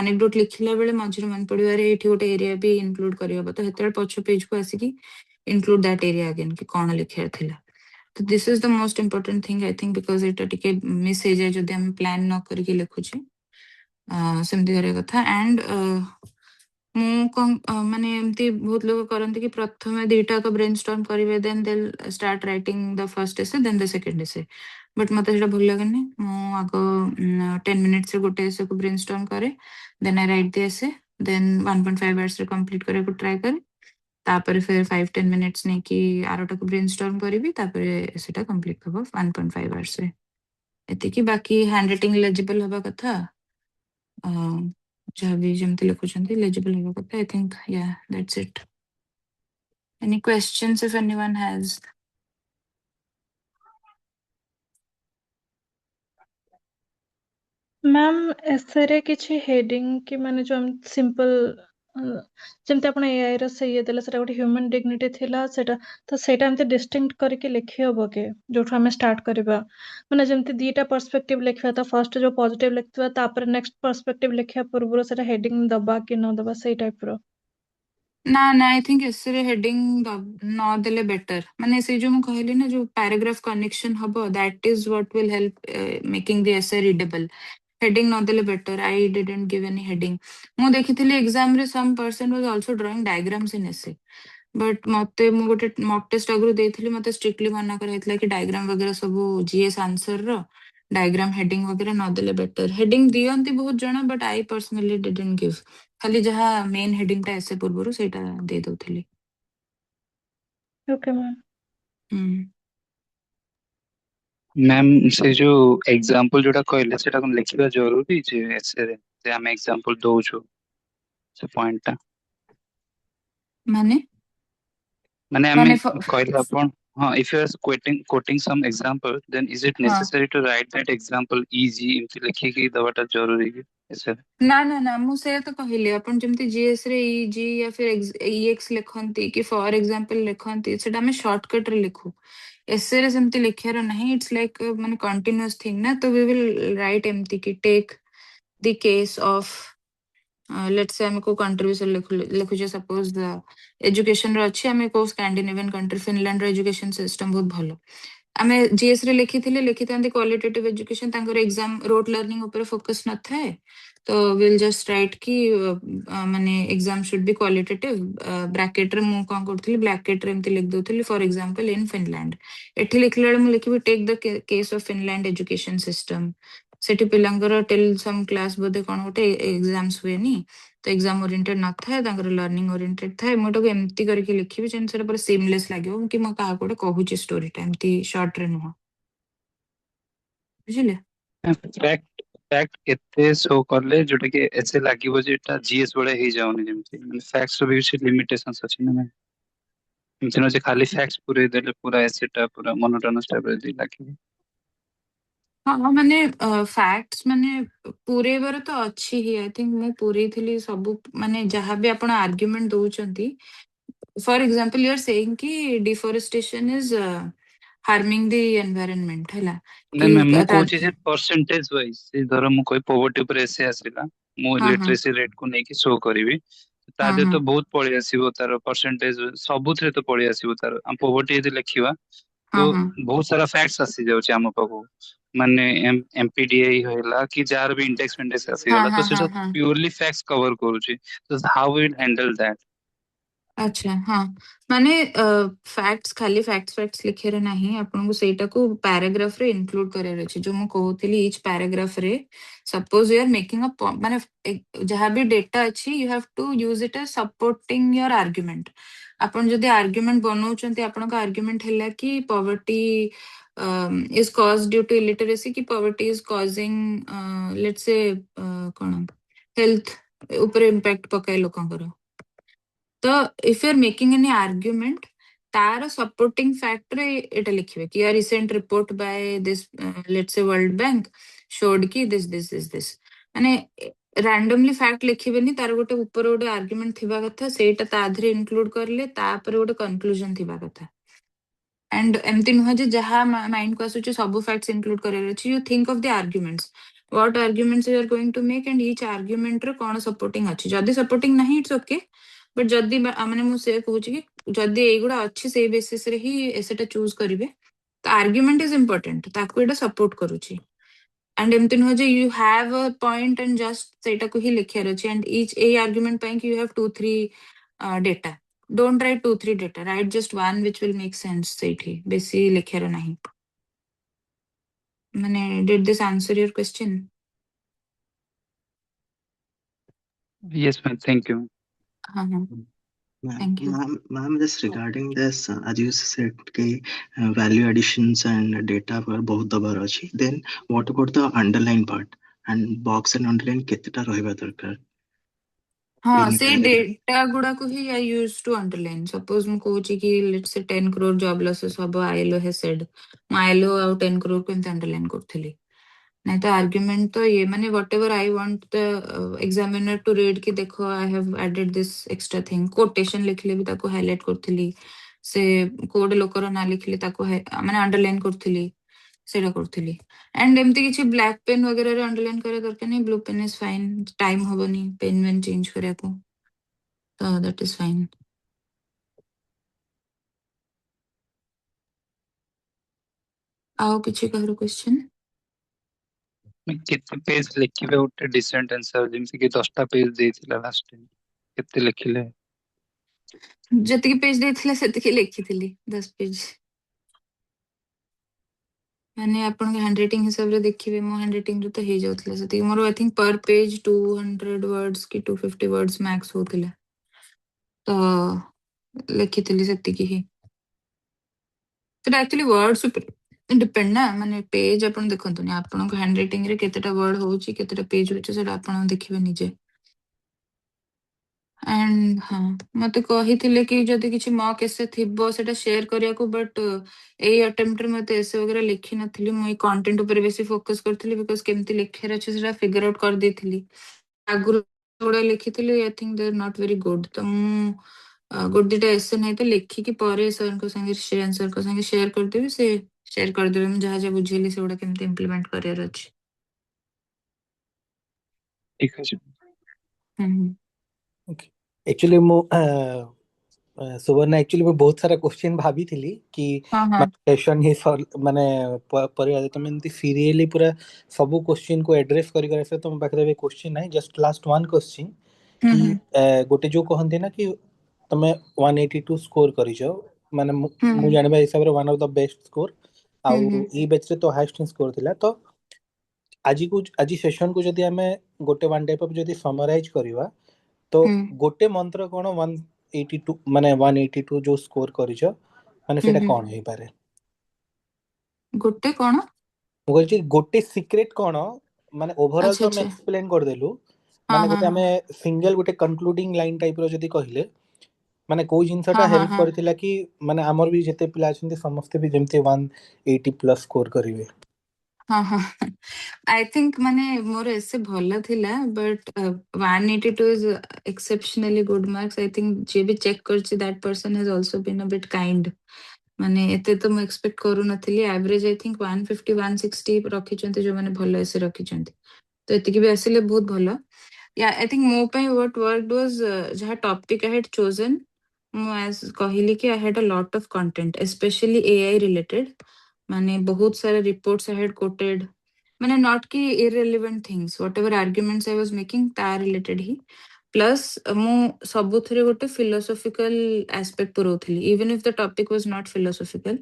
anecdote लिखिला बेले मझिर मन पड़िवारे एठी गोटे एरिया भी include करियो तो हेतल पछ पेज को आसी की include that area again कि कौन लिखिया थिला तो this is the most important thing I think because एटा टिके मिस हे जाय जदि हम प्लान न करके लिखुछे सेमती करे कथा एंड माने एमती बहुत लोग करते कि प्रथम दुईटा ब्रेनस्टॉर्म करेंगे then they start writing the first essay then the second essay but मत भल लगे मु आग 10 मिनिट्स गोटे एसे को ब्रेनस्टॉर्म करे then I write the essay then 1.5 hours रे कंप्लीट करे को ट्राई करे तापर फिर 5-10 मिनिट्स ने कि आरोटा को ब्रेनस्टॉर्म करिवि तापर सेटा कंप्लीट हबो 1.5 आवर्स रे एते कि बाकी हैंड राइटिंग लेजिबल हबा कथा जहाँ भी जमते लिखुचंती लेजिबल हबा कथा I think yeah that's it any questions if anyone has ma'am एसेरे किछि हेडिंग कि माने जो हम सिंपल जेमते आपण एआई रो से ये देला सेटा गोटे ह्यूमन डिग्निटी थिला सेटा तो सेटा हमते डिस्टिंक्ट करके लिखि हबो के जोठु हमें स्टार्ट करबा माने जेमते दीटा पर्सपेक्टिव लिखबा तो फर्स्ट जो पॉजिटिव लिखतबा तापर नेक्स्ट पर्सपेक्टिव लिखिया पूर्व सेटा हेडिंग दबा कि न दबा सेई टाइप रो ना ना आई थिंक एसरे हेडिंग न देले बेटर माने से जो मु कहली ना जो पैराग्राफ कनेक्शन हबो that is what will help making the essay readable heading न देले better I didn't give any heading मु देखिथिली एग्जाम रे some person was also drawing diagrams in essay but मते मु गोटे मॉक टेस्ट अगु देइथिली मते स्ट्रिक्टली मना कराइतला कि डायग्राम वगैरह सब जीएस आंसर रो डायग्राम हेडिंग वगैरह न देले बेटर हेडिंग दियंती बहुत जणा but I personally didn't give खाली जहा मेन हेडिंग टा एसे पूर्वरु सेटा दे दोथिली ओके मैम हम्म मैम से जो एग्जांपल जोटा कहले सेटा कोन लिखिबा जरूरी जे एसे रे जे हम एग्जांपल दोछु से पॉइंट टा माने माने माने हमें कहले अपन हाँ if you are quoting some example then is it हाँ necessary to write that example easy इमति लिखि कि दवाटा जरूरी है ऐसे ना ना ना मु से तो कहली अपन जेमती जीएस रे जी या फिर ईएक्स लिखंती कि फॉर एग्जांपल लिखंती सेटा में शॉर्टकट रे लिखु एसे रे सेमती लिखियार नहीं इट्स लाइक माने कंटीन्यूअस थिंग ना तो वी विल राइट एमती कि take the case of let's say हमें को कंट्री से लिखुचे सपोज एजुकेशन रे अछि हमें को स्कैंडिनेवियन कंट्री फिनलैंड रो एजुकेशन सिस्टम बहुत भलो आमे जीएस रे लिखितांती क्वालिटेटिव एजुकेशन तांकर एग्जाम रोट लर्निंग ऊपर फोकस न थाए तो विल जस्ट राइट कि माने exam should be qualitative bracket रे मु कोन करथली ब्रैकेट रे एमती लिख दोथली फॉर एग्जांपल इन फिनलैंड एठी लिखले बेले मु लिखिबी take the case of Finland education system सेठी पिलांगर टिल सम क्लास बोधे कोन गोटे एग्जाम्स हुएनी तो एग्जाम ओरिएंटेड न थाए तांकर लर्निंग ओरिएंटेड थाए मु तो एमती करके लिखिबी जेन सेटा पर सीमलेस लागो कि म काहा कोटे कहूची स्टोरी टाइम ती शॉर्ट रे नुह बुझिले फैक्ट फैक्ट केते शो करले जोटा कि ऐसे लागिवो जे एटा जीएस बडे हे जाउनी जेमति माने फैक्ट्स रो भी कुछ लिमिटेशंस अछि ना एमति न जे खाली फैक्ट्स पूरे देले पूरा एसेटा पूरा मोनोटोनस टाइप रे लागिवो हाँ माने फैक्ट्स माने पूरे बार तो अच्छी ही आई थिंक मैं पूरे थी सब माने जहाँ भी आपण आर्ग्युमेंट दउचंती for example you are saying कि deforestation is harming the environment हैला ना कि मैम मु कोची से परसेंटेज वाइज से धर मु कोई पॉवर्टी ऊपर ऐसे आसीला मु हाँ हाँ लिटरेसी रेट को नेकी शो करिवि ता हाँ दे हाँ तो बहुत पळि आसीबो तार परसेंटेज सबुथरे तो पळि आसीबो तार हम पॉवर्टी यदि लेखिबा हाँ तो हाँ बहुत सारा फैक्ट्स आसी जाउची हम पाखु माने एमपीडीआई होला कि जार भी इंडेक्स इंडेक्स आसी हाँ गला तो हाँ सेटा हाँ हाँ प्योरली फैक्ट्स कवर करूची तो हाउ विल हैंडल दैट अच्छा हाँ माने फैक्ट्स खाली फैक्ट्स लिखे रे नहीं आपन को सेटा को पैराग्राफ रे इंक्लूड करे रे छी जो मु कहउतली ईच पैराग्राफ रे suppose you are making a माने जहाँ भी डेटा अछि you have to use it as supporting your argument आपन जदि आर्गुमेंट बनाउचंती आपन का आर्गुमेंट हैला कि poverty is caused due to illiteracy कि poverty is causing let's say कोन हेल्थ ऊपर इम्पैक्ट पकाय लोकंकर तो if you are making any argument तार सपोर्टिंग फैक्टर एटा लिखिबे कि recent report by this let's say world bank showed कि दिस माने रैंडमली फैक्ट लिखिबेनी तार गोटे ऊपर गोटे आर्ग्युमेंट थिबा कथा सेटा ता धरे इंक्लूड करले तापर गोटे कंक्लूजन थिबा कथा एंड एमती नुह जे जहा माइंड को आसुची सब फैक्ट्स इंक्लूड करे अछि you think of the arguments what arguments you are going to make and each argument रे कोन सपोर्टिंग अछि जदी सपोर्टिंग नहीं इट्स ओके बट जदी माने मु से कहूची कि जदी एगुडा अछि से बेसिस रे ही एसेटा चूज करिवे तो आर्ग्युमेंट इज इंपोर्टेंट ताको एटा सपोर्ट करूची एंड एमती नुह जे you have a point and just सेटा को ही लिखियार अछि एंड ईच ए आर्ग्युमेंट ପାଇଁ कि you have 2-3 data don't write 2-3 data write just one which will make sense सेठी बेसी लिखियार नाही माने did this answer your question Yes, ma'am. Thank you. हाँ हाँ Ma'am, thank you ma'am, just regarding this, as you said, value additions and data पर बहुत दबार अच्छी. Then what about the underline part and box and underline कितना रहना दरकार? हाँ In से diagram. डेटा गुड़ा को ही आई यूज टू अंडरलाइन सपोज मु कहूची कि let's say 10 crore job losses हबो आईएलओ हैज सेड मु आईएलओ आउ 10 crore को एमते अंडरलाइन करथली नहीं तो आर्गुमेंट तो ये माने whatever I want the examiner to read कि देखो I have added this extra thing quotation लिखले भी ताको हाइलाइट करथली से कोड लोकर ना लिखले ताको माने अंडरलाइन करथली सेटा करथली एंड एमती किछि ब्लैक पेन वगैरह रे अंडरलाइन करे दरकार नहीं blue pen is fine time होबनी पेन वेन चेंज करे को तो दैट इज फाइन आओ किछि कहरो क्वेश्चन मैं कितने पेज लिखिबे उठे डिसेंट आंसर जेमसे कि 10टा पेज देथिला लास्ट टाइम कितने लिखिले जति पेज देथिला सेति लिखिथिली 10 पेज माने आपन के हैंडराइटिंग हिसाब रे देखिबे मो हैंडराइटिंग रे तो हे जाउतला सेति मोर आई थिंक पर पेज 200 वर्ड्स की 250 वर्ड्स मैक्स होतिला तो लिखिथिली सेति की ही तो एक्चुअली वर्ड्स ऊपर डिपेंड ना माने पेज आपन देखंतु नि आपन को हैंडराइटिंग रे केतेटा वर्ड होउची केतेटा पेज होउची सेटा आपन देखिबे निजे एंड हाँ मते कहिथिले कि जदि किछि मॉक एसे थिबो सेटा शेयर करिया को बट एई अटेम्प्ट रे मते एसे वगैरह लिखि नथिली मु कंटेंट ऊपर बेसी फोकस करथिली बिकॉज़ केमति लिखेर अछि सेटा फिगर आउट कर देथिली आगुर थोड़ा लिखिथिली I think they are not very good तो मु गुड दिटा एसे नहीं तो लिखि कि परे सर को संगे श्रेयन सर को संगे शेयर कर देबी से शेयर कर देबे मु जहा जहा बुझिली सेउडा केमति इंप्लीमेंट करियर अछि ठीक अछि ओके एक्चुअली मु सुवर्ण एक्चुअली मैं बहुत सारा क्वेश्चन भाभी थिली कि हाँ हाँ क्वेश्चन ही माने परिया तो मैं सीरियली पूरा सब क्वेश्चन को एड्रेस करी करे से तो हम पाखरे क्वेश्चन नहीं जस्ट लास्ट वन क्वेश्चन कि गोटे जो कहंती ना कि तमे 182 स्कोर करिजो माने मु जानबा हिसाब रे one of the best score आउ ई बैच रे तो हाईएस्ट स्कोर थिला तो आज सेशन को जदि हमें गोटे वन टाइप ऑफ जदि समराइज करबा तो गोटे मंत्र कोन 182 माने 182 जो स्कोर करिजो माने सेटा कोन होई पारे गोटे कोन मु कहै छी गोटे सीक्रेट कोन माने ओवरऑल अच्छा तो हम अच्छा एक्सप्लेन कर देलु हाँ माने हाँ गोटे हाँ हमें सिंगल गोटे कंक्लूडिंग लाइन टाइप रो जदि कहिले माने कोई जिंसटा हाँ हाँ हेल्प हाँ करथिला कि माने हमर भी जते पिला छथि समस्त भी जेमते 180 प्लस स्कोर करिवे हाँ हाँ आई थिंक माने मोर ऐसे भला थिला but 182 is exceptionally good marks I think जे भी चेक करछि that person has also been a bit kind माने एते तो मैं एक्सपेक्ट करू नथिली एवरेज आई थिंक 150 160 रखि चंती जो माने भला ऐसे रखि चंती तो एति की भी आसिले बहुत भला या आई थिंक मो पे व्हाट वर्कड वाज जहा टॉपिक आई हैड चोजन मु एज कहली कि I had a lot of content especially AI related माने बहुत सारे रिपोर्ट्स आई हैड कोटेड माने नॉट कि irrelevant things whatever arguments I was making ता रिलेटेड ही प्लस मु सबुथरे गोटे फिलोसॉफिकल एस्पेक्ट पुरोथली even if the topic was not philosophical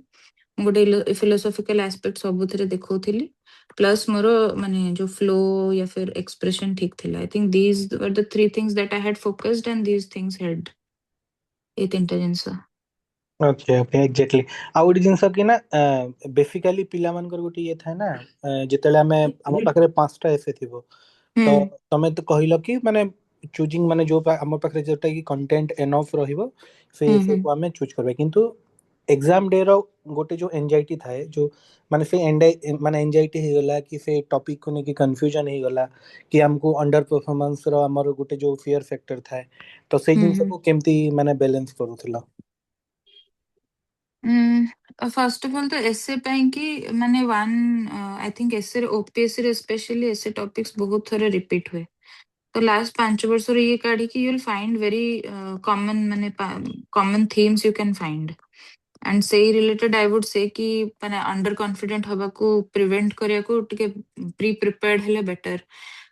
गोटे फिलोसॉफिकल एस्पेक्ट सबुथरे देखौथली प्लस मोर माने जो फ्लो या फिर एक्सप्रेशन ठीक थिला I think these were the three things that I had focused and these things had a तीनटा जिंस ओके ओके एग्जैक्टली आ गोटे जिंस कि ना बेसिकली पिला मानकर गोटे ये थाए ना जेतेले हमें हम पाखरे पांचटा एसे थिबो तो तमे तो कहिलो कि माने चूजिंग माने जो हम पाखरे जोटा कि कंटेंट एनफ रहिबो से एसे को हमें चूज करबे किंतु एग्जाम डे रो गोटे जो एंजाइटी थाए जो माने से माने एंजाइटी हे गला कि से टॉपिक को ने कि कंफ्यूजन हे गला कि हमको अंडर परफॉर्मेंस रो हमर गोटे जो फियर फैक्टर थाए तो से जिंस को केमती माने बैलेंस करूथला फर्स्ट ऑफ ऑल तो एसे ପାଇଁ କି ମାନେ one I think essay OPSC रे स्पेशली एसे टॉपिक्स बहुत थोड़े रिपीट हुए तो लास्ट 5 वर्ष रे ये काढी कि you will find very common माने common themes you can find and से रिलेटेड आई वुड से कि माने अंडर कॉन्फिडेंट हबा को प्रिवेंट करिया को टिके प्री प्रिपेयर्ड हेले बेटर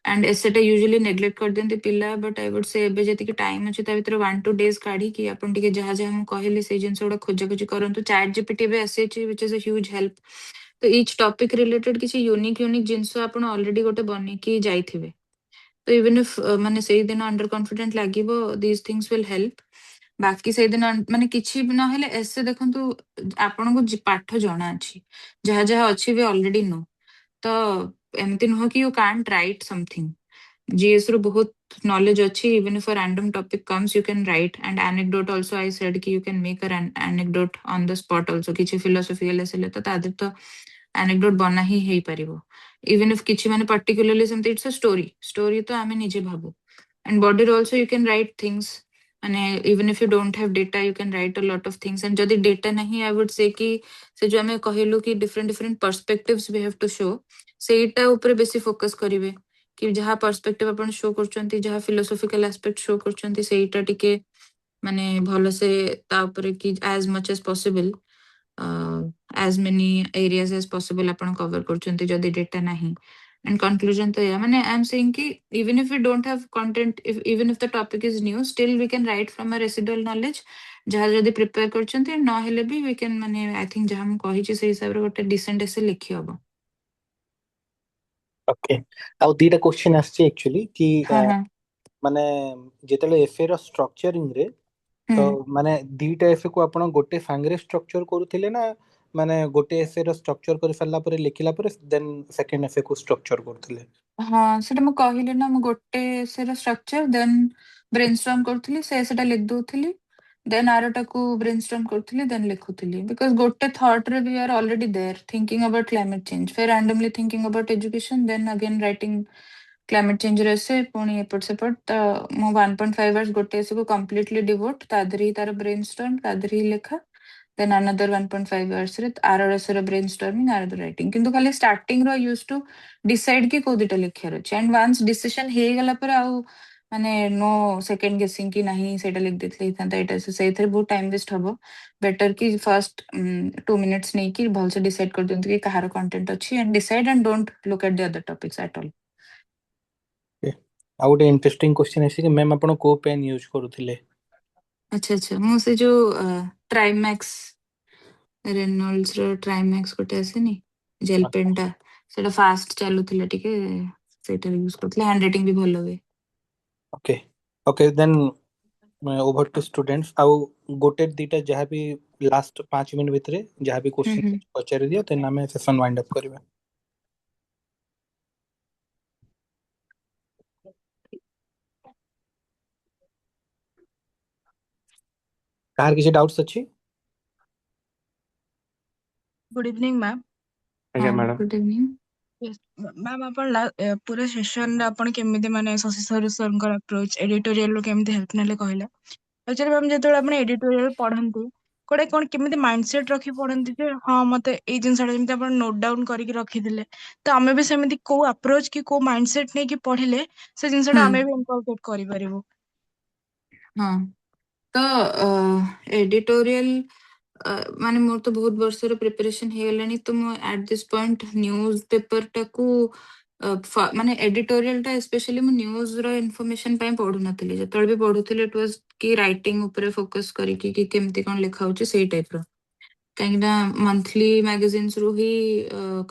एंड एसेटा यूजुअली नेग्लेक्ट कर देंते पिला बट आई वुड से एबे जति के टाइम अछि ता भीतर 1-2 डेज काढी कि अपन टिके जहा जहा हम कहले से जिंस ओडा खोजा खोजी करंतु चैट जीपीटी बे आसे छि which is a huge help तो ईच टॉपिक रिलेटेड किछि यूनिक यूनिक जिंस आपण ऑलरेडी गोटे बने कि जाइथिबे तो इवन इफ माने सेई दिन अंडर कॉन्फिडेंट लागिवो दीज थिंग्स विल हेल्प। बाकी सेई दिन माने किछि भी नहेले एसे देखंतु आपन को पाठ जणा अछि जहा जहा अछि वे ऑलरेडी नो। तो एमती नुह कि you can't write something GS रो बहुत knowledge अच्छी even if a random topic comes you can write and anecdote also I said कि you can make an anecdote on the spot also किछि philosophical असले तो तादर तो anecdote बना ही हेई परिबो even if किछि माने particularly something it's a story तो आमे निजे भाबो and body also you can write things माने even if you don't have data you can write a lot of things and जदि data नहीं I would say कि से जो आमे कहिलु कि different perspectives we have to show सेटा ऊपर बेसी फोकस करिवे कि जहाँ पर्सपेक्टिव अपन शो करचंती जहाँ फिलोसॉफिकल एस्पेक्ट शो करचंती सेटा टिके माने भलो से ता ऊपर कि as much as possible as many areas as possible अपन कवर करचंती जदि डेटा नहीं एंड कंक्लूजन तो या माने आई एम सेइंग कि even if we don't have content even if the topic is new still we can write from a residual knowledge जहाँ जदि प्रिपेयर करचंती न हेले भी वी कैन माने आई थिंक जहाँ हम कहि छी से हिसाब रे गोटे डिसेंट एसे लिखि हबो। ओके आउ दीटा क्वेश्चन आछी एक्चुअली कि हाँ हाँ माने जेतले एफए रो स्ट्रक्चरिंग रे तो माने दीटा एफए को आपण गोटे सांगरे स्ट्रक्चर करूथिले ना माने गोटे एफए रो स्ट्रक्चर कर सारला परे लिखिला परे देन सेकंड एफए को स्ट्रक्चर करथिले। हाँ सेटा मु कहिली ना मु गोटे सेरा स्ट्रक्चर देन ब्रेनस्टॉर्म करथली सेटा लिख दोथली देन आरटा को ब्रेनस्टॉर्म करथली देन लिखुथली बिकॉज़ गोटे थॉट रे we are already there thinking about climate change फिर randomly thinking about education then again writing climate change रे से पुणी एपट सेपट त मु 1.5 आवर्स गोटे से को कंप्लीटली डिवोट तादरी तार ब्रेनस्टॉर्म तादरी लेखा then another 1.5 hours रे आर से ब्रेनस्टॉर्मिंग आर राइटिंग किंतु खाली स्टार्टिंग रो यूज्ड टू डिसाइड कि को दिटा लिखियार अछि एंड वंस डिसीजन हे गला पर आउ माने नो सेकंड गेसिंग कि नहीं सेटा लिख देथले था एटा से सेथरे बहुत टाइम वेस्ट हबो बेटर कि फर्स्ट 2 मिनिट्स नै कि भल से डिसाइड कर दियंतु कि कहार कंटेंट अछि and decide and don't look at the other topics at all. आ गोटे इंटरेस्टिंग क्वेश्चन अछि कि मैम आपण को पेन यूज करूथिले। अच्छा मु से जो ट्राइमैक्स रेनॉल्ड्स रो ट्राइमैक्स गोटे आसेनी जेल पेनटा सेटा फास्ट चालुथिला टिके सेटा यूज करथले हैंड राइटिंग भी भलो हुए। Okay okay then over to students आउ गोटे दीटा जहाँ भी लास्ट 5 मिनट भितरे जहाँ भी क्वेश्चन पचारि दियो तेन हमें सेशन वाइंड अप करिवे। कार किसी डाउट्स अछि? Good evening ma'am. आज्ञा मैडम गुड इवनिंग मैम आपण पूरा सेशन रे आपण केमिति माने शशि सर अप्रोच एडिटोरियल रो केमिति हेल्प नेले कहले एक्चुअली मैम जेतोळे आपण एडिटोरियल पढंती कोडे कोन केमिति माइंडसेट रखी पढंती जे हां मते ए जिंसडा जेमिति आपण नोट डाउन करिकि रखि दिले तो आमे भी सेमिति को अप्रोच कि को माइंडसेट नै कि पढिले से जिंसडा आमे भी इनकॉर्पोरेट करि परिबो। हाँ तो एडिटोरियल माने मोर तो बहुत वर्ष रो प्रिपरेशन हे गलानी तो मो at this point news paper टाकू माने एडिटोरियल टा स्पेशली मु न्यूज़ रो इन्फॉर्मेशन पय पढु नथिले जतळ भी पढुथिले इट वाज कि राइटिंग ऊपर फोकस करी कि केमति कोन लिखा होची सेही टाइप रो काइना मंथली मैगजीन्स रो ही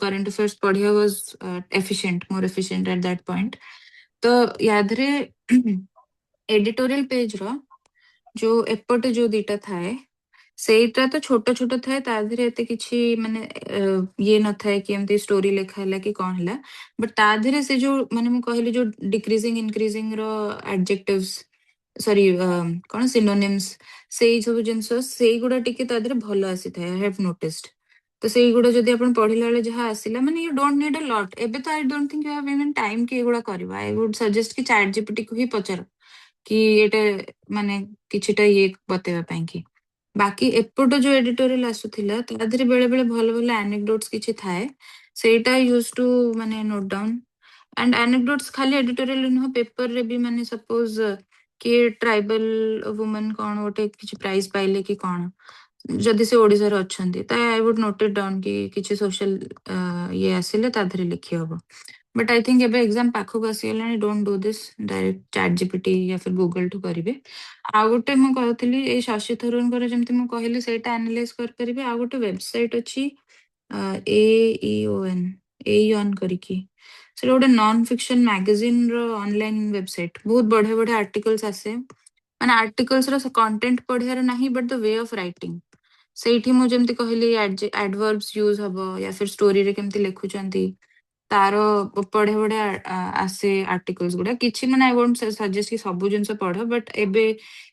करंट अफेयर्स पढिया was efficient more efficient at that point तो याद रे एडिटोरियल पेज रो जो एपटे जो दीटा थाए सेटा तो छोट छोट थाए ता धरे एते किछि माने ये न थाए कि एमती स्टोरी लिखा हला कि कोन हला बट ता धरे से जो माने मु कहली जो डिक्रीजिंग इंक्रीजिंग रो एडजेक्टिव्स सॉरी कोन सिनोनिम्स सेई सब जिंस सेई गुडा टिके ता धरे भलो आसी थाए आई हैव नोटिस्ड तो सेई गुडा जदी अपन पढिला बेले जहा आसिला माने you don't need a lot एबे तो I don't think you have even time कि एगुडा करबा आई वुड सजेस्ट कि चैट जीपीटी को ही पचर कि एटा माने किछिटा ये बतेबा पई कि बाकी एपटो जो एडिटोरियल आसुथिला ता धरे बेले बेले भलो भलो एनेक्डोट्स किछि थाए सेटा यूज टू माने नोट डाउन एंड एनेक्डोट्स खाली एडिटोरियल न पेपर रे भी माने सपोज कि ट्राइबल वुमन कोन ओटे किछि प्राइज पाइले कि कोन जदि से ओडिसा रे अछंती ता I would note it down कि किछि सोशल ये आसिले ता धरे लिखि हबो बट आई थिंक एबे एग्जाम पाखो आसीगलानी don't do this direct ChatGPT या फिर गूगल टू करिवे आ गोटे मु कहतली ए शशि थरूर जेमती मु कहली सेटा एनालाइज कर परिबे आ गोटे वेबसाइट अछि एईओन एईओन करिकी ସେଟା ଗୋଟେ ନନ୍ ଫିକ୍ସନ ମ୍ୟାଗାଜିନ୍ ର ଅନଲାइन वेबसाइट बहुत बढ़िया बढ़िया आर्टिकल्स आसे माने आर्टिकल्स रो कंटेंट पढ़ियार नाही but the way of writing ସେଇଠି ମୁଁ ଯେମିତି କହିଲି adverbs यूज हबो या फिर स्टोरी रे केमती लेखुचंती तार पढ़े बढ़िया आसे आर्टिकल्स गुड़ा किछि माने आई वोंट सजेस्ट कि सब जिंस पढ़ बट एबे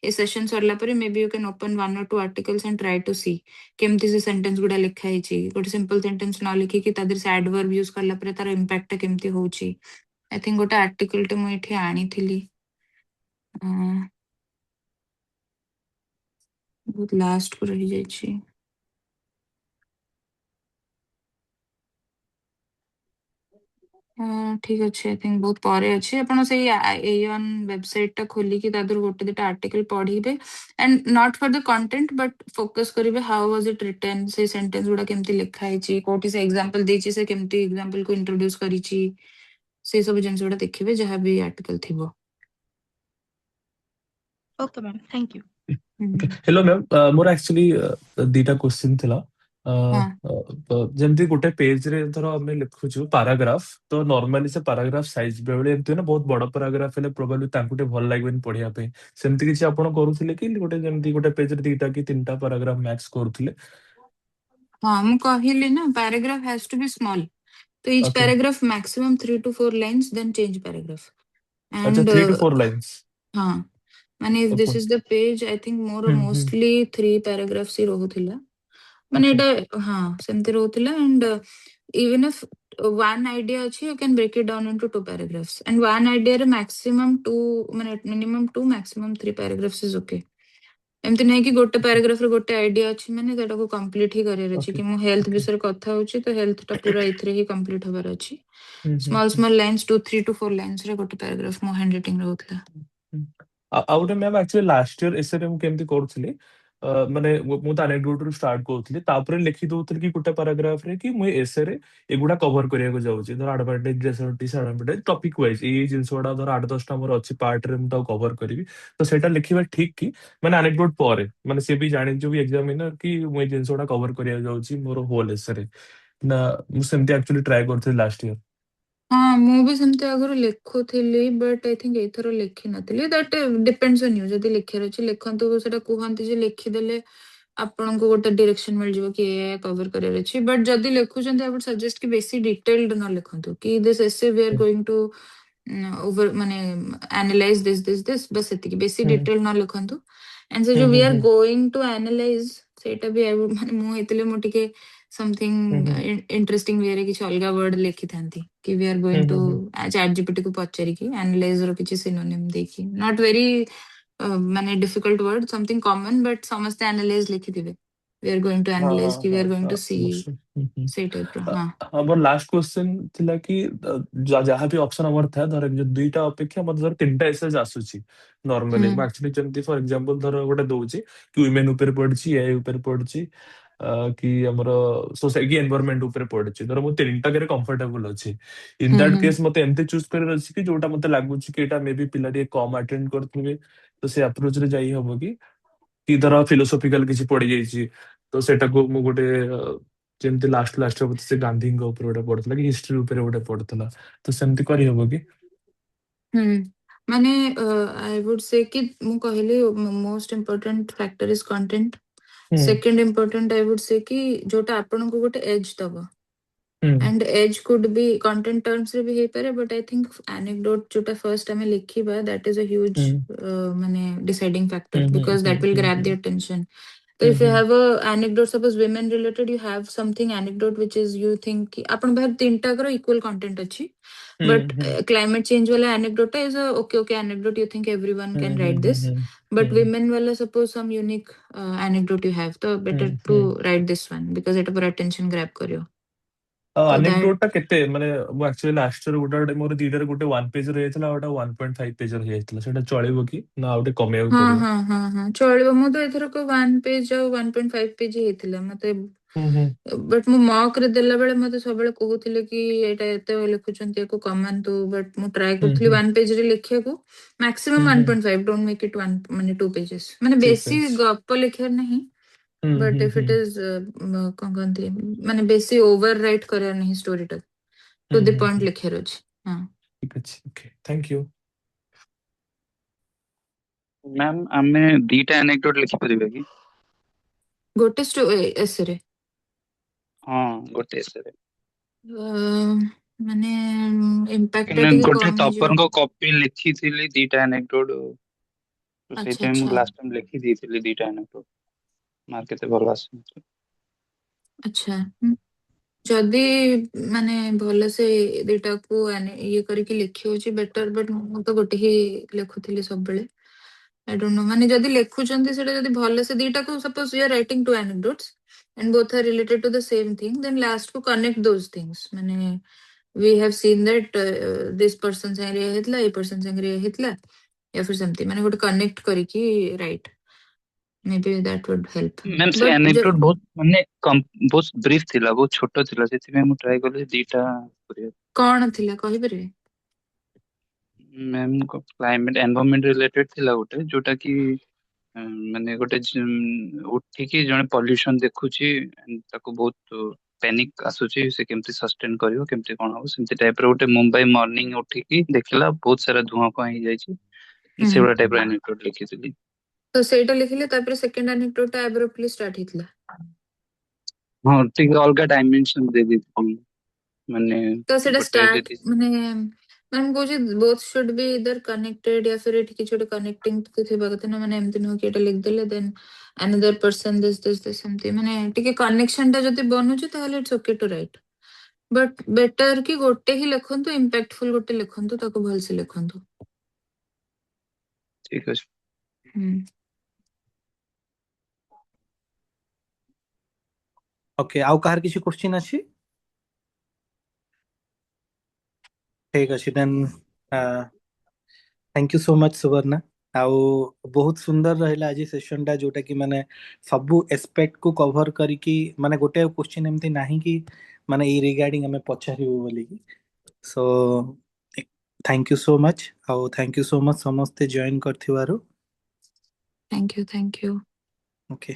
ए सेशन सरला परे maybe you can open 1 or 2 articles and try to see केमती से सेंटेंस गुड़ा लिखा हिची गोटे सिंपल सेंटेंस न लिखि कि तादर से एडवर्ब यूज करला परे तार इंपैक्ट केमती होउची आई थिंक गोटे आर्टिकल टे मु एठी आनी थिली बहुत लास्ट को रही जाइची ठीक अच्छे आई थिंक बहुत परे अच्छे अपन से एयन वेबसाइट टा खोली कि तादर गोटे दिटा आर्टिकल पढ़िबे and not for the content but focus करिवे हाउ वाज इट रिटन से सेंटेंस गुडा केमती लिखा हिची कोठी से एग्जांपल देची से केमती एग्जांपल को इंट्रोड्यूस करिची से सब जिंस गुडा देखिबे जहां भी आर्टिकल थिबो okay ma'am thank you hello ma'am मोर एक्चुअली दीटा क्वेश्चन थिला जेमती गोटे पेज रे धर आमे लिखुछु पैराग्राफ तो नॉर्मली से पैराग्राफ साइज बेले एमती ना बहुत बड़ पैराग्राफ हेले प्रोबेबली तांकु टे भल लागबेन पढिया पे सेमती किछि आपण करूथिले कि गोटे जेमती गोटे पेज रे दीटा कि तीनटा पैराग्राफ मैक्स करूथिले हाँ मु कहिली ना paragraph has to be small तो each Okay. paragraph maximum 3 to 4 lines then change paragraph अच्छा and 3 to 4 लाइंस हाँ माने if this Okay. is the page I think more mostly 3 paragraphs ही रहुथिला माने Okay. एटा हाँ सेमती रहुथिला and even if one idea अछि you can break it down into 2 paragraphs and one idea रे maximum 2 माने minimum 2 maximum 3 paragraphs is okay एमती नहीं कि गोटे पैराग्राफ रे गोटे आइडिया अछि माने सेटा को कंप्लीट ही करियर अछि कि मु हेल्थ विषय रे कथा होछि तो हेल्थ टा पूरा इथरे ही कंप्लीट होबार अछि small small lines 3 to 4 lines रे गोटे पैराग्राफ मो हैंड राइटिंग रहउतला ଆଉ ଗୋଟେ ମ୍ୟାମ୍ ଆକ୍ଚୁଆଲି ଲାଷ୍ଟ ଇୟର ଏସରେ ମୁଁ କେମିତି କରୁଥିଲି ମାନେ ମୁଁ ତ ଆନେକ୍ଡୋଟ ରୁ ଷ୍ଟାର୍ଟ କରୁଥିଲି ତାପରେ ଲେଖି ଦଉଥିଲି କି ଗୋଟେ ପାରାଗ୍ରାଫ ରେ କି ମୁଁ ଏସରେ ଏଗୁଡା କଭର କରିବାକୁ ଯାଉଛି ଧର ଆଡଭାଣ୍ଟେଜ ଡିସଆଡଭାଣ୍ଟେଜ ଟପିକ ୱାଇଜ ଏଇ ଜିନିଷ ଗୁଡା ଧର 8-10ଟା ମୋର ଅଛି ପାର୍ଟ ରେ ମୁଁ ତାକୁ କଭର କରିବି ତ ସେଇଟା ଲେଖିବା ଠିକ କି ମାନେ ଆନେକ୍ଡୋଟ ପରେ ମାନେ ସେ ବି ଜାଣିଛୁ ବି ଏକ୍ସାମିନର କି ମୁଁ ଏଇ ଜିନିଷ ଗୁଡା କଭର କରିବାକୁ ଯାଉଛି ମୋର ହୋଲ ଏସରେ ନା ମୁଁ ସେମିତି ଆକ୍ଚୁଆଲି ଟ୍ରାଏ କରିଥିଲି ଲାଷ୍ଟ ଇୟର हाँ मु भी सेमते आगरो लेखुथिली बट आई थिंक एथर लेखि नथिली दैट डिपेंड्स ऑन यू जदी लेखिर अछि लेखंतु सेटा कुहंती जे लेखि देले आपन को गोटे डायरेक्शन मिल जिवो कि ए कवर करियर अछि बट जदी लेखुचंती आई वुड सजेस्ट कि बेसी डिटेल्ड न लेखंतु कि this essay we are going to over माने एनालाइज दिस बस एति कि बेसी डिटेल न लेखंतु एंड से जो we are going to analyze सेटा भी आई वुड माने मु एतले मु टिके समथिंग इंटरेस्टिंग वे रे किछ अलगा वर्ड लेखि थांती कि we are going to chat GPT को पचारि कि एनालाइज रो किछ सिनोनिम देखि नॉट वेरी माने difficult word something common but समस्त एनालाइज लिखि दिबे we are going to analyze कि we are going to see से टाइप रो हां हमर लास्ट क्वेश्चन थिला कि जहा भी ऑप्शन हमर था धर जो दुईटा अपेक्षा मत धर तीनटा एसएज आसुची नॉर्मली मैं एक्चुअली जेमती फॉर एग्जांपल धर गोटे दउची कि वुमेन ऊपर पडची एआई ऊपर पडची कि हमर सोसाइटी एनवायरनमेंट ऊपर पडची धर मु तीनटा करे कंफर्टेबल अछि इन दैट केस मते एमते चूज करे अछि कि जोटा मते लागुची कि एटा मे बी पिला टे कम अटेंड करथुबे तो से अप्रोच रे जाई हबो कि धर फिलोसॉफिकल किछि पड़ी जाइची तो सेटा को मु गोटे जेमती लास्ट से गांधी ऊपर गोटे पड़ता कि हिस्ट्री ऊपर गोटे पड़ता तो सेमती करी हबो कि माने आई वुड से कि मु कहले most important factor is content second important I would say कि जोटा आपन को गोटे एज दबो and edge could be content terms रे भी हे पारे बट आई थिंक एनेक्डोट जोटा फर्स्ट हमें लिखिबा दैट इज अ ह्यूज माने deciding factor because that will grab the attention So if you have a anecdote, suppose women related, you have something anecdote which is you think कि अपन बाहर तीनटा करो equal content अच्छी, but climate change वाला anecdote is a okay anecdote you think everyone can write this, but women वाला suppose some unique anecdote you have, तो better to write this one because it पर attention grab करियो. अनेक्डोट केते माने मु actually last year गोटे मोर दीडर गोटे 1 page रे हेतला ओटा 1.5 पेज रे हेतला सेटा चलिबो कि ना ओटे कमेउ पड़ियो हाँ चलिबो मु तो एथर को 1 पेज और 1.5 पेज हेतला मते बट मु मॉक रे देला बेले मते सब बेले कहउथिले कि एटा एते लिखुचंती को कमान तो बट मु ट्राई करथली 1 पेज रे लिखिया को मैक्सिमम 1.5 डोंट मेक इट 1 माने 2 पेजेस माने बेसी गप लिखिया नहीं बट इफ इट इज कोन कहंती माने बेसी ओवर राइट करया नहीं स्टोरी टा टू द पॉइंट लिखिया अछि हाँ ठीक अछि ओके थैंक यू मैम आमे दीटा एनेक्डोट लिखि परिबे कि गोटे एसे रे हाँ गोटे एसे ମାନେ ଇମ୍ପାକ୍ଟ ଟା मैं ଟିକେ गोटे କମ टॉपर ହେଇଯିବ। को कॉपी लिखी थी दीटा एनेक्डोट तो से ଆଚ୍ଛା टाइम ଆଚ୍ଛା लास्ट टाइम लिखि दी दीटा एनेक्डोट मार केते भल आसी ଆଚ୍ଛା ଯଦି ମାନେ ଭଲସେ ଦିଟାକୁ ଇଏ କରିକି ଲେଖି ହଉଛି ବେଟର ବଟ୍ ମୁଁ ତ ଗୋଟେ ହିଁ ଲେଖୁଥିଲି ସବୁବେଳେ ଆଇ ଡୋଣ୍ଟ ନୋ ମାନେ ଯଦି ଲେଖୁଛନ୍ତି ସେଟା ଯଦି ଭଲସେ ଦିଟାକୁ suppose you are writing two anecdotes and both are related to the same thing then last କୁ connect those things ମାନେ we have seen that this person ସାଙ୍ଗରେ ଇଏ ହେଇଥିଲା ଏଇ person ସାଙ୍ଗରେ ଇଏ ହେଇଥିଲା या फिर ସେମିତି ମାନେ ଗୋଟେ କନେକ୍ଟ କରିକି right maybe that would help ma'am से but एनेक्डोट बहुत माने बहुत ब्रीफ थिला बहुत छोटो थिला सेति में मु ट्राई करले दीटा करिया କଣ ଥିଲା କହିପାରିବେ मैम को क्लाइमेट एनवायरनमेंट रिलेटेड थिला गोटे जोटा कि माने गोटे उठिकी जने पॉल्यूशन देखुची ताको बहुत पैनिक आसुची से केमती सस्टेन करियो केमती कोन हो सेमती टाइप रो गोटे मुंबई मॉर्निंग उठिकी देखला बहुत सारा धुआं को ही जाईची सेवड़ा टाइप रो एनेक्डोट लिखिथिली ତ ସେଇଟା ଲେଖିଲେ ତାପରେ ସେକେଣ୍ଡ anecdote ଟା abruptly start ହେଇଥିଲା हां ठीक अलगा डायमेंशन दे देती माने ତ ସେଇଟା गोटे ଷ୍ଟାର୍ଟ जदी ମାନେ ମୁଁ କହୁଛି both should be either connected या फिर ଏଠି କିଛି ଗୋଟେ କନେକ୍ଟିଂ ତ ଥିବା କଥା ନା ମାନେ ଏମିତି ନୁହଁ କି ଏଟା ଲେଖିଦେଲେ ଦେନ୍ another person this ଏମିତି ମାନେ ଟିକେ କନେକ୍ସନ ଟା ଯଦି ବନୁଛି ତାହେଲେ it's okay to write but better କି ଗୋଟେ ହିଁ ଲେଖନ୍ତୁ ଇମ୍ପାକ୍ଟଫୁଲ ଗୋଟେ ଲେଖନ୍ତୁ ତାକୁ ଭଲସେ ଲେଖନ୍ତୁ ठीक अछि ହୁଁ ओके आउ कहार किसी क्वेश्चन अछि ठीक अछि then thank you so much Suvarna आउ बहुत सुंदर रहला आज सेशन टा जोटा कि माने सबु एस्पेक्ट को कवर करिकी माने गोटे क्वेश्चन एमती नाही कि माने ई रिगार्डिंग हमें पचारिबो बोली कि so thank you so much आउ थैंक यू सो मच समस्ते जॉइन करथिवारो thank you okay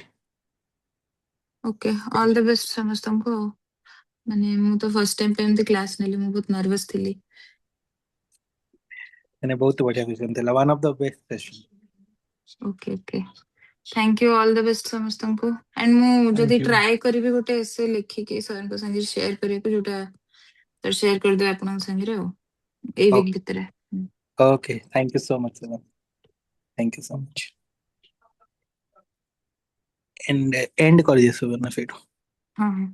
okay all the best ସମସ୍ତଙ୍କୁ ମାନେ ମୁଁ ତ ଫର୍ଷ୍ଟ ଟାଇମ୍ ପାଇଁ ଏମିତି କ୍ଲାସ ନେଲି ମୁଁ ବହୁତ ନର୍ଭସ ଥିଲି मैंने बहुत बढ़िया क्वेश्चन थिला one of the best session okay okay thank you all the best ସମସ୍ତଙ୍କୁ एंड ମୁଁ ଯଦି थैंक यू ଟ୍ରାଏ କରିବି ଗୋଟେ ଏସେ ଲେଖିକି ସାରଙ୍କ ସାଙ୍ଗରେ ସେୟାର କରିବାକୁ ଯୋଉଟା ତାର ସେୟାର କରିଦେବେ ଆପଣଙ୍କ ସାଙ୍ଗରେ ଆଉ ଏଇ ୱିକ୍ ओके ଭିତରେ okay thank you so much thank you so much and and कर दिए सुवर्णा फिर ହଁ ହଁ